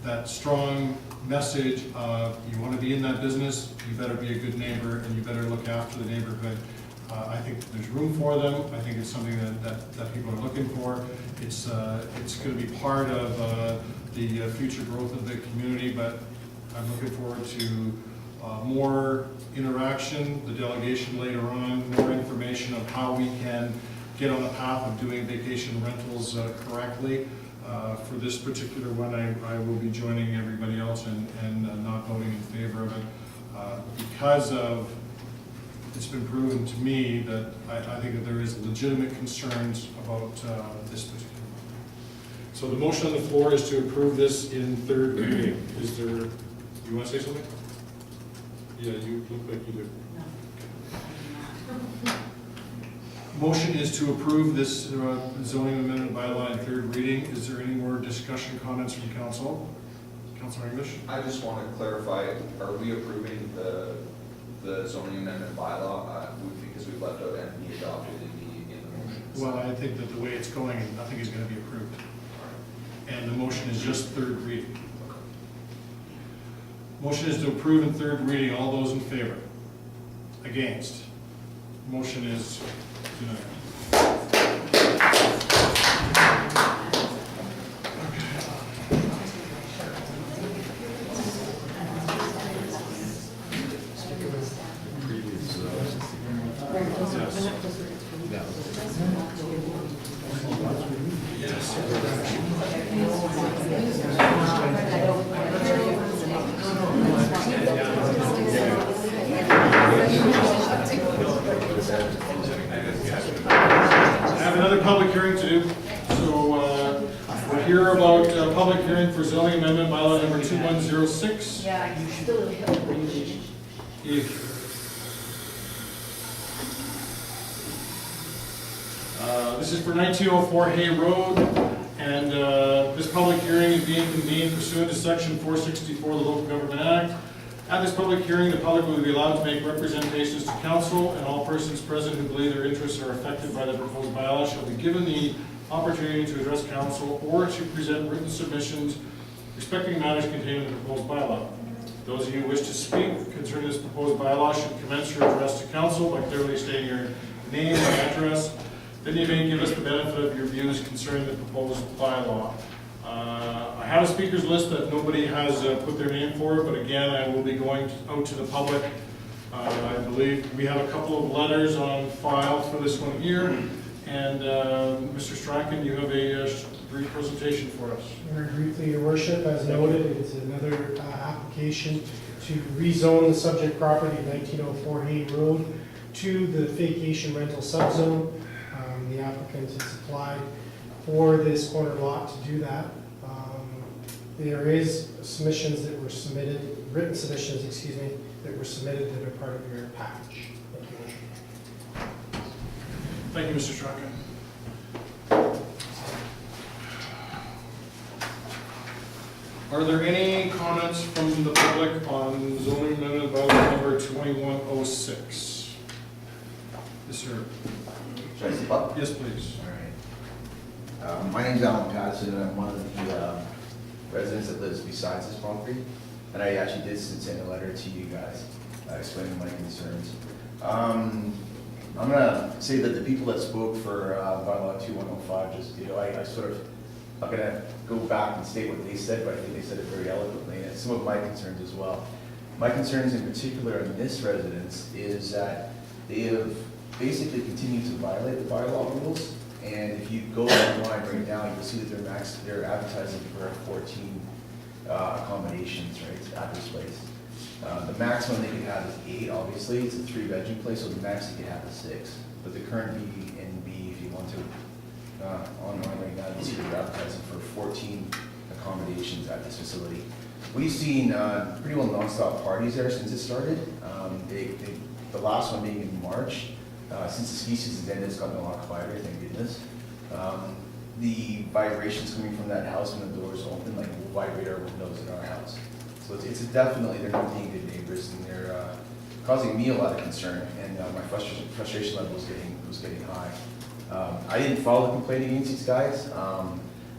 that strong message of you want to be in that business, you better be a good neighbor, and you better look after the neighborhood. I think there's room for them. I think it's something that people are looking for. It's going to be part of the future growth of the community, but I'm looking forward to more interaction, the delegation later on, more information of how we can get on the path of doing vacation rentals correctly. For this particular one, I will be joining everybody else and not voting in favor of it because of it's been proven to me that I think that there is legitimate concerns about this particular one. So the motion on the floor is to approve this in third reading. Is there, you want to say something? Yeah, you look like you do. No. Motion is to approve this zoning amendment bylaw in third reading. Is there any more discussion, comments from council? Councilor English? I just want to clarify, are we approving the the zoning amendment bylaw, because we've left out and be adopted in the motion. Well, I think that the way it's going, nothing is going to be approved. And the motion is just third reading. Motion is to approve in third reading. All those in favor? Against? Motion is unanimous. I have another public hearing to do. So we're here about public hearing for zoning amendment bylaw number 2106. Yeah, you still This is for 1904 Hay Road, and this public hearing is being convened pursuant to section 464 of the Local Government Act. At this public hearing, the public will be allowed to make representations to council, and all persons present who believe their interests are affected by the proposed bylaw shall be given the opportunity to address council or to present written submissions respecting matters contained in the proposed bylaw. Those of you who wish to speak concerning this proposed bylaw should commence your address to council by clearly stating your name and address. Then you may give us the benefit of your views concerning the proposed bylaw. I have a speakers list that nobody has put their name for, but again, I will be going out to the public. I believe we have a couple of letters on file for this one here. And Mr. Strachan, you have a brief presentation for us. Very briefly, Your Worship, as noted, it's another application to rezone the subject property of 1904 Hay Road to the vacation rental subzone. The applicant has applied for this corner lot to do that. There is submissions that were submitted, written submissions, excuse me, that were submitted that are part of your package. Thank you, Worship. Thank you, Mr. Strachan. Are there any comments from the public on zoning amendment bylaw number 2106? Yes, sir. Should I step up? Yes, please. All right. My name's Alan Patterson, and I'm one of the residents that lives besides this property. And I actually did send a letter to you guys explaining my concerns. I'm going to say that the people that spoke for bylaw 2105 just, I sort of, I'm not going to go back and state what they said, but I think they said it very eloquently, and some of my concerns as well. My concerns in particular in this residence is that they have basically continued to violate the bylaw rules, and if you go online right now, you'll see that they're advertising for 14 accommodations, right, at this place. The maximum they can have is 8, obviously. It's a 3-bedroom place, so the max they can have is 6. But the current B and B, if you want to, online right now, you see they're advertising for 14 accommodations at this facility. We've seen pretty well nonstop parties there since it started. The last one being in March. Since the ski season's ended, it's gotten a lot quieter, thank goodness. The vibrations coming from that house when the doors open, like, will vibrate our windows in our house. So it's definitely, they're not being good neighbors, and they're causing me a lot of concern, and my frustration level was getting high. I didn't file a complaint against these guys,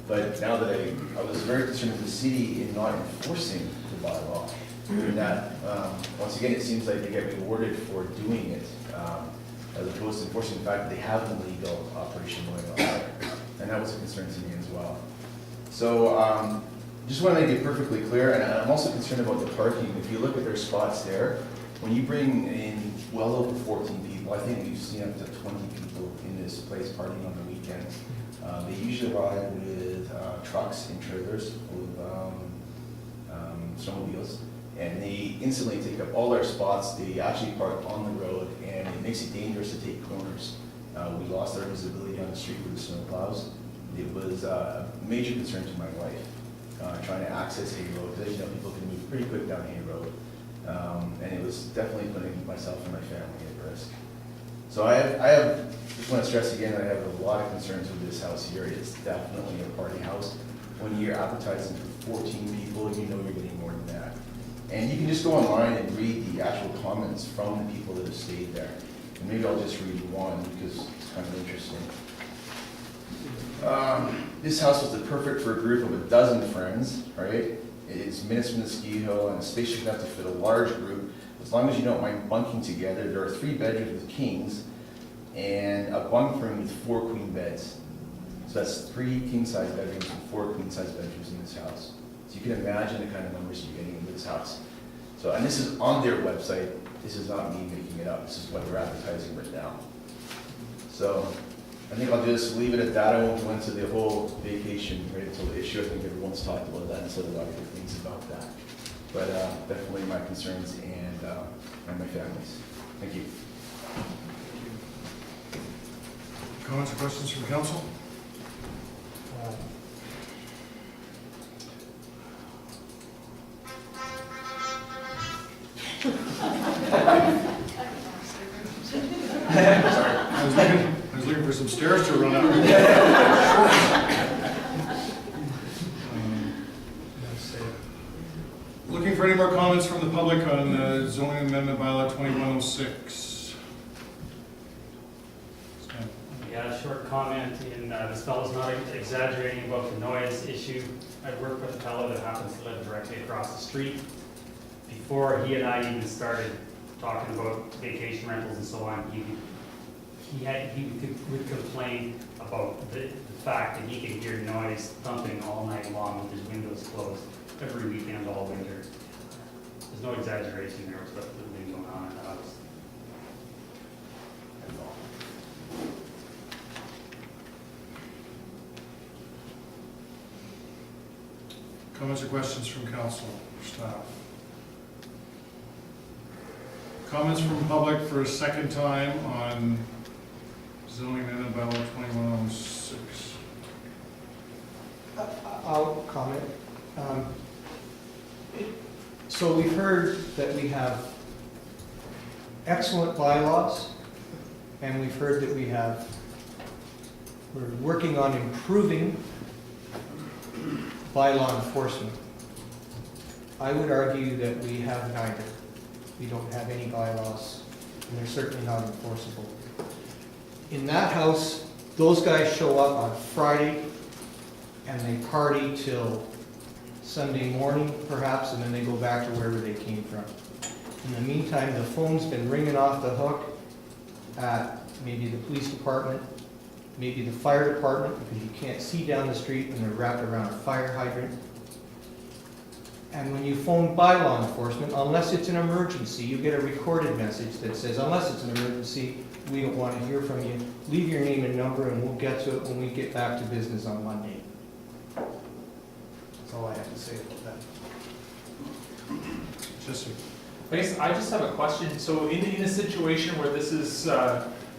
but now that I was very concerned with the city in not enforcing the bylaw, and that, once again, it seems like they get rewarded for doing it, as opposed to enforcing the fact that they have an illegal operation going on there. And that was a concern to me as well. So, just want to make it perfectly clear, and I'm also concerned about the parking. If you look at their spots there, when you bring in well over 14 people, I think we've seen up to 20 people in this place partying on the weekends. They usually ride with trucks and trailers with snowmobiles, and they instantly take up all their spots. They actually park on the road, and it makes it dangerous to take corners. We lost our visibility on the street with the snow plows. It was a major concern to my wife, trying to access Hay Road, because people can move pretty quick down Hay Road. And it was definitely putting myself and my family at risk. So just want to stress again that I have a lot of concerns with this house here. It's definitely a party house. When you're advertising for 14 people, you know you're getting more than that. And you can just go online and read the actual comments comments from the people that have stayed there. And maybe I'll just read one because it's kind of interesting. This house was perfect for a group of 12 friends, right? It's minutes from the ski hill and spacious enough to fit a large group. As long as you don't mind bunking together, there are 3 bedrooms with kings and a bunk room with 4 queen beds. So that's 3 king-size bedrooms and 4 queen-size bedrooms in this house. So you can imagine the kind of numbers you're getting in this house. So, and this is on their website. This is not me making it up. This is what they're advertising right now. So I think I'll just leave it at that. I won't go into the whole vacation rental issue. I think everyone's talked about that and said a lot of good things about that. But definitely my concerns and my family's. Thank you. Comments or questions from council? I was looking for some stairs to run up. Looking for any more comments from the public on zoning amendment bylaw 2106? Yeah, a short comment. This fellow's not exaggerating about the noise issue. I work with a fellow that happens to live directly across the street. Before he and I even started talking about vacation rentals and so on, he would complain about the fact that he could hear noise thumping all night long with his windows closed every weekend all winter. There's no exaggeration there with what's been going on in the house. That's all. Comments or questions from council or staff? Comments from public for a second time on zoning amendment bylaw 2106. I'll comment. So we've heard that we have excellent bylaws, and we've heard that we're working on improving bylaw enforcement. I would argue that we have neither. We don't have any bylaws, and they're certainly not enforceable. In that house, those guys show up on Friday, and they party till Sunday morning, perhaps, and then they go back to wherever they came from. In the meantime, the phone's been ringing off the hook at maybe the police department, maybe the fire department, because you can't see down the street when they're wrapped around a fire hydrant. And when you phone bylaw enforcement, unless it's an emergency, you get a recorded message that says, unless it's an emergency, we don't want to hear from you. Leave your name and number and we'll get to it when we get back to business on Monday. That's all I have to say about that. I guess I just have a question. So in a situation where this is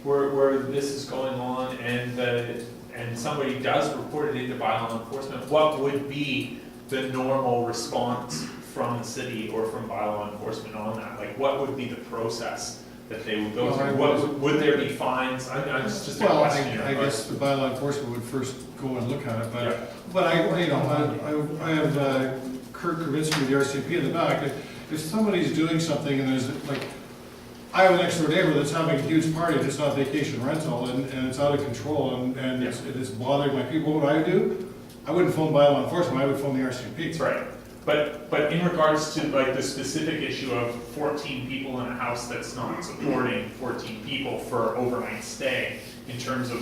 where this is going on and somebody does report it into bylaw enforcement, what would be the normal response from the city or from bylaw enforcement on that? Like, what would be the process that they would go through? Would there be fines? Just a question. I guess the bylaw enforcement would first go and look at it, but I have Kurt Kravinsky with the RCMP in the back. If somebody's doing something and there's like, I have an next door neighbor that's having a huge party that's not vacation rental and it's out of control and it's bothering my people, what would I do? I wouldn't phone bylaw enforcement, I would phone the RCMP. That's right. But in regards to like the specific issue of 14 people in a house that's not supporting 14 people for overnight stay, in terms of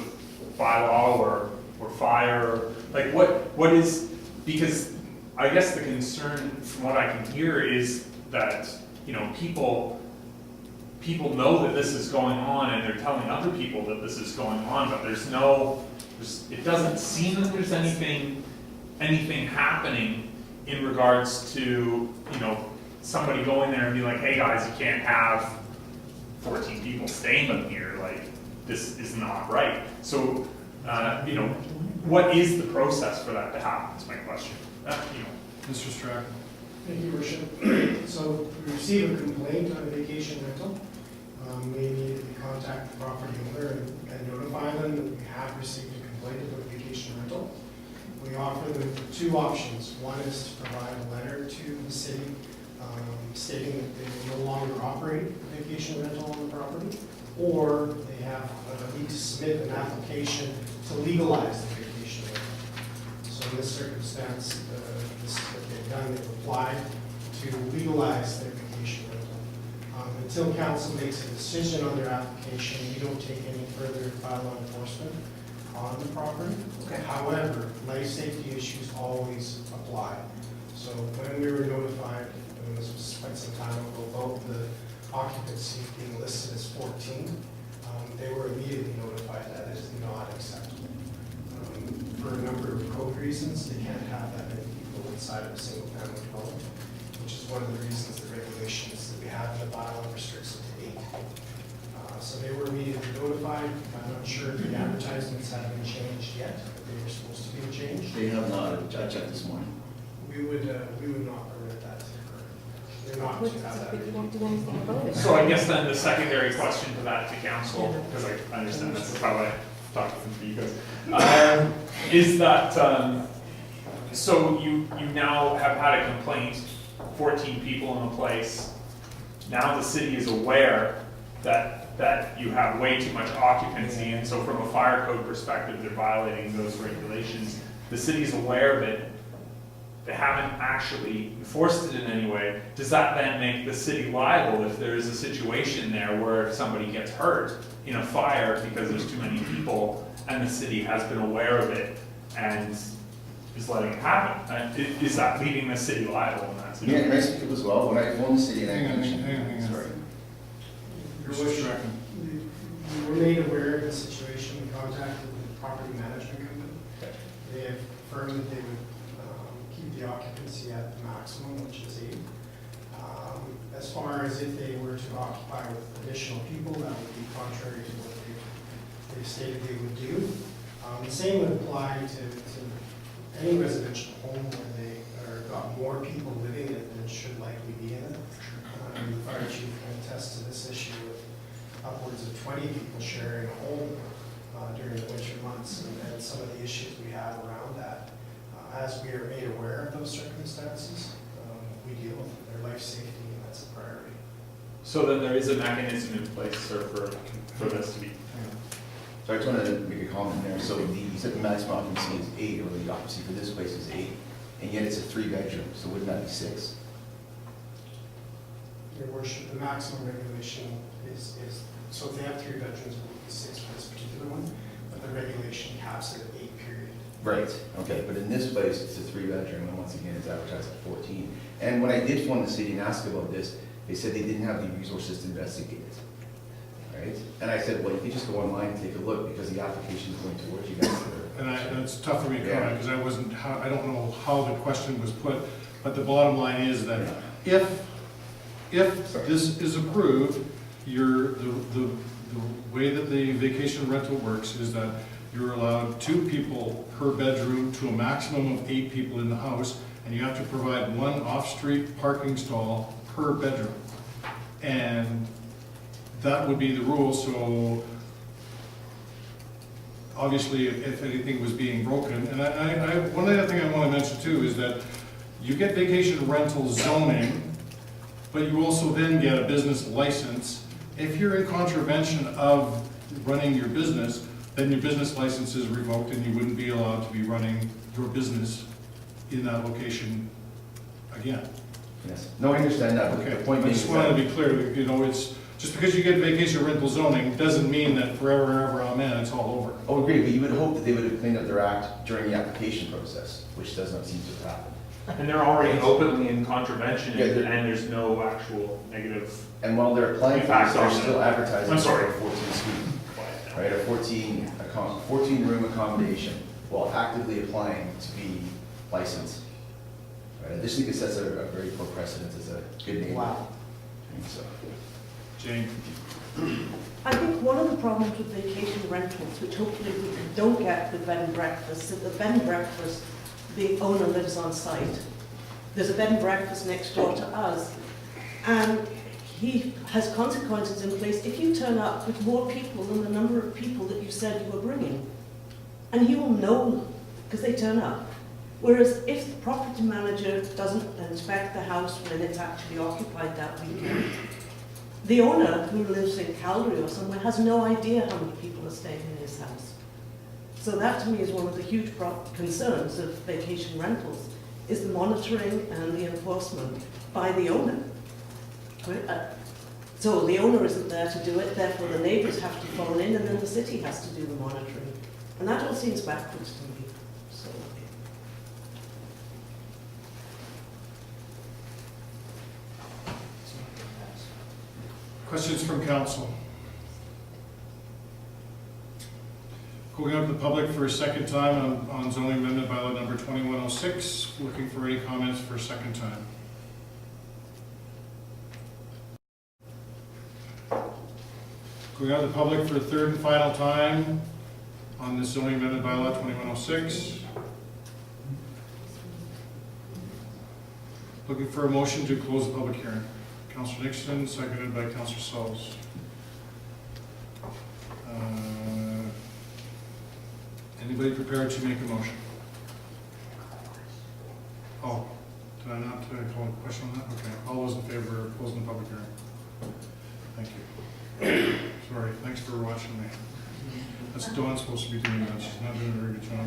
bylaw or fire, like what is, because I guess the concern from what I can hear is that, you know, people know that this is going on and they're telling other people that this is going on, but it doesn't seem that there's anything happening in regards to, you know, somebody going there and be like, hey guys, you can't have 14 people staying here, like, this is not right. So, you know, what is the process for that to happen, is my question. Mr. Strachan. Thank you, Worship. So we receive a complaint on a vacation rental. We immediately contact the property owner and notify them that we have received a complaint about vacation rental. We offer them 2 options. One is to provide a letter to the city stating that they no longer operate a vacation rental on the property, or they have need to submit an application to legalize the vacation rental. So in this circumstance, this is what they've done. They've applied to legalize their vacation rental. Until council makes a decision on their application, we don't take any further bylaw enforcement on the property. However, life safety issues always apply. So when we were notified, and this was quite some time ago, about the occupancy being listed as 14, they were immediately notified that it is not acceptable. For a number of code reasons, they can't have that many people inside of a single family home, which is one of the reasons the regulations that we have in the bylaw restricts it to 8. So they were immediately notified. I'm not sure if the advertisements have been changed yet, but they were supposed to be changed. They have not, I checked this morning. We would not permit that to occur. They're not to have that. But you won't do anything about it. So I guess then the secondary question to that to council, because I understand that's how I talk to you guys, is that, so you now have had a complaint, 14 people in the place. Now the city is aware that you have way too much occupancy, and so from a fire code perspective, they're violating those regulations. The city is aware of it. They haven't actually enforced it in any way. Does that then make the city liable if there is a situation there where somebody gets hurt in a fire because there's too many people and the city has been aware of it and is letting it happen? Is that leaving the city liable in that Yeah, situation? can I speak as well? When I phoned the city and I Hang on, mentioned, hang on. sorry. Your worship, we were made aware of the situation. We contacted the property management company. They have confirmed that they would keep the occupancy at the maximum, which is 8. As far as if they were to occupy with additional people, that would be contrary to what they stated they would do. The same would apply to any residential home where they got more people living in it than should likely be in it. The fire chief can attest to this issue with upwards of 20 people sharing a home during the winter months, and some of the issues we have around that. As we are made aware of those circumstances, we deal with their life safety, and that's a priority. So then there is a mechanism in place, sir, for this to be. So I just wanted to make a comment there. So you said the maximum occupancy is 8, or the occupancy for this place is 8, and yet it's a 3-bedroom, so wouldn't that be 6? Your worship, the maximum regulation is so if they have 3 bedrooms, it would be 6 for this particular one, but the regulation caps it at 8, period. Right, okay, but in this place, it's a 3-bedroom, and once again, it's advertised at 14. And when I did phone the city and ask about this, they said they didn't have the resources to investigate it. Right? And I said, well, you can just go online and take a look, because the application is going towards you guys. And it's tough for me to comment, because I don't know how the question was put, but the bottom line is that if this is approved, the way that the vacation rental works is that you're allowed 2 people per bedroom to a maximum of 8 people in the house, and you have to provide 1 off-street parking stall per bedroom. And that would be the rule. So obviously, if anything was being broken, and one other thing I want to mention too is that you get vacation rental zoning, but you also then get a business license. If you're in contravention of running your business, then your business license is revoked and you wouldn't be allowed to be running your business in that location again. Yes. No, I understand that, but Okay, the point I being just is wanted that to be clear, you know, it's, just because you get vacation rental zoning doesn't mean that forever and ever, amen, it's all over. oh, great, but you would hope that they would have cleaned up their act during the application process, which does not seem to have happened. And they're already openly in contravention, Yeah, and there's no actual negative. And while they're applying for this, they're still advertising I'm for sorry. a 14 suite, right? A 14 room accommodation, while actively applying to be licensed. Right? I just think it sets a very poor precedent as a good neighbor. Wow. So. Jane? I think one of the problems with vacation rentals, which hopefully we don't get with bed and breakfast, is that the bed and breakfast, the owner lives on site. There's a bed and breakfast next door to us, and he has consequences in place if you turn up with more people than the number of people that you said you were bringing. And he will know, because they turn up. Whereas if the property manager doesn't inspect the house when it's actually occupied that weekend, the owner who lives in Calgary or somewhere has no idea how many people are staying in his house. So that to me is one of the huge concerns of vacation rentals, is the monitoring and the enforcement by the owner. So the owner isn't there to do it, therefore the neighbours have to phone in and then the city has to do the monitoring. And that all seems backwards to me. So, Questions from council? Going out to the public for a second time on zoning amendment bylaw number 2106. Looking for any comments for a second time. Going out to the public for a third and final time on this zoning amendment bylaw 2106. Looking for a motion to close the public hearing. Councillor Nixon, seconded by Councillor Sauls. Anybody prepared to make a motion? Oh, did I not call a question on that? Okay, all those in favor of closing the public hearing? Thank you. Sorry, thanks for watching me. That's Dawn supposed to be doing that. She's not doing a very good job.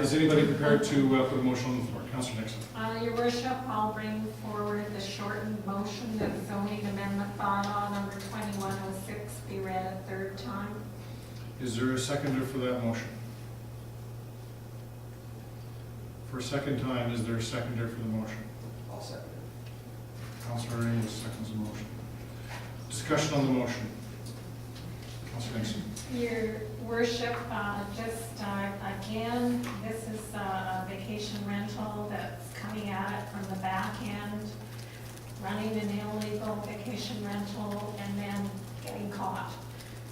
Is anybody prepared to put a motion on the floor? Councillor Nixon. Your worship, I'll bring forward the shortened motion that zoning amendment bylaw number 2106 be read a third time. Is there a seconder for that motion? For a second time, is there a seconder for the motion? I'll second it. Councillor English seconds the motion. Discussion on the motion. Councillor Nixon. Your worship, again, this is a vacation rental that's coming at it from the back end, running an illegal vacation rental and then getting caught.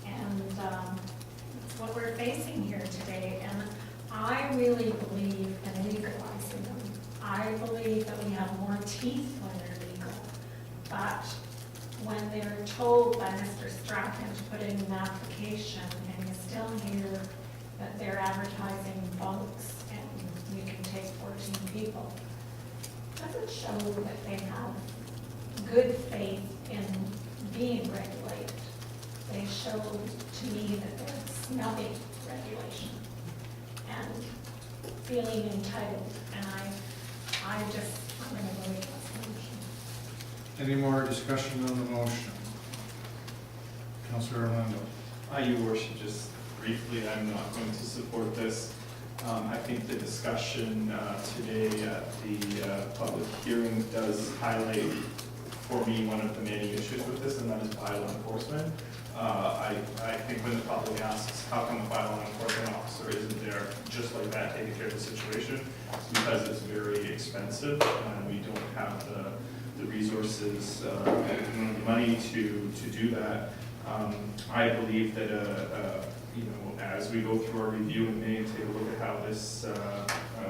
And that's what we're facing here today. And I really believe in legalizing them. I believe that we have more teeth when they're legal. But when they're told by Mr. Strachan to put in an application and you still hear that they're advertising bunks and you can take 14 people, doesn't show that they have good faith in being regulated. They show to me that they're snubbing regulation and feeling entitled. And I'm going to vote against the motion. Any more discussion on the motion? Councillor Orlando. Your worship, just briefly, I'm not going to support this. I think the discussion today at the public hearing does highlight for me one of the many issues with this, and that is bylaw enforcement. I think when the public asks, how come the bylaw enforcement officer isn't there just like that taking care of the situation? It's because it's very expensive and we don't have the resources, the money to do that. I believe that as we go through our review in May, take a look at how this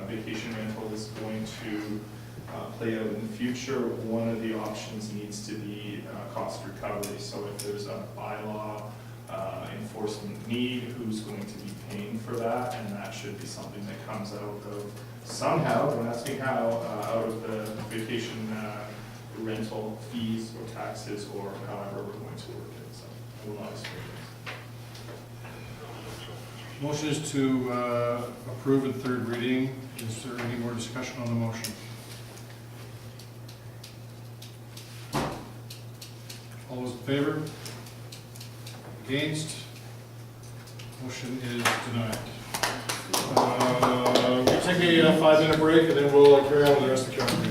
vacation rental is going to play out in the future. One of the options needs to be cost recovery. So if there's a bylaw enforcement need, who's going to be paying for that? And that should be something that comes out of somehow, don't ask me how, out of the vacation rental fees or taxes or however we're going to work it. So I will not explain this. Motion is to approve in third reading. Is there any more discussion on the motion? All those in favor? Against? Motion is denied. We'll take a 5-minute break and then we'll carry on with the rest of the calendar.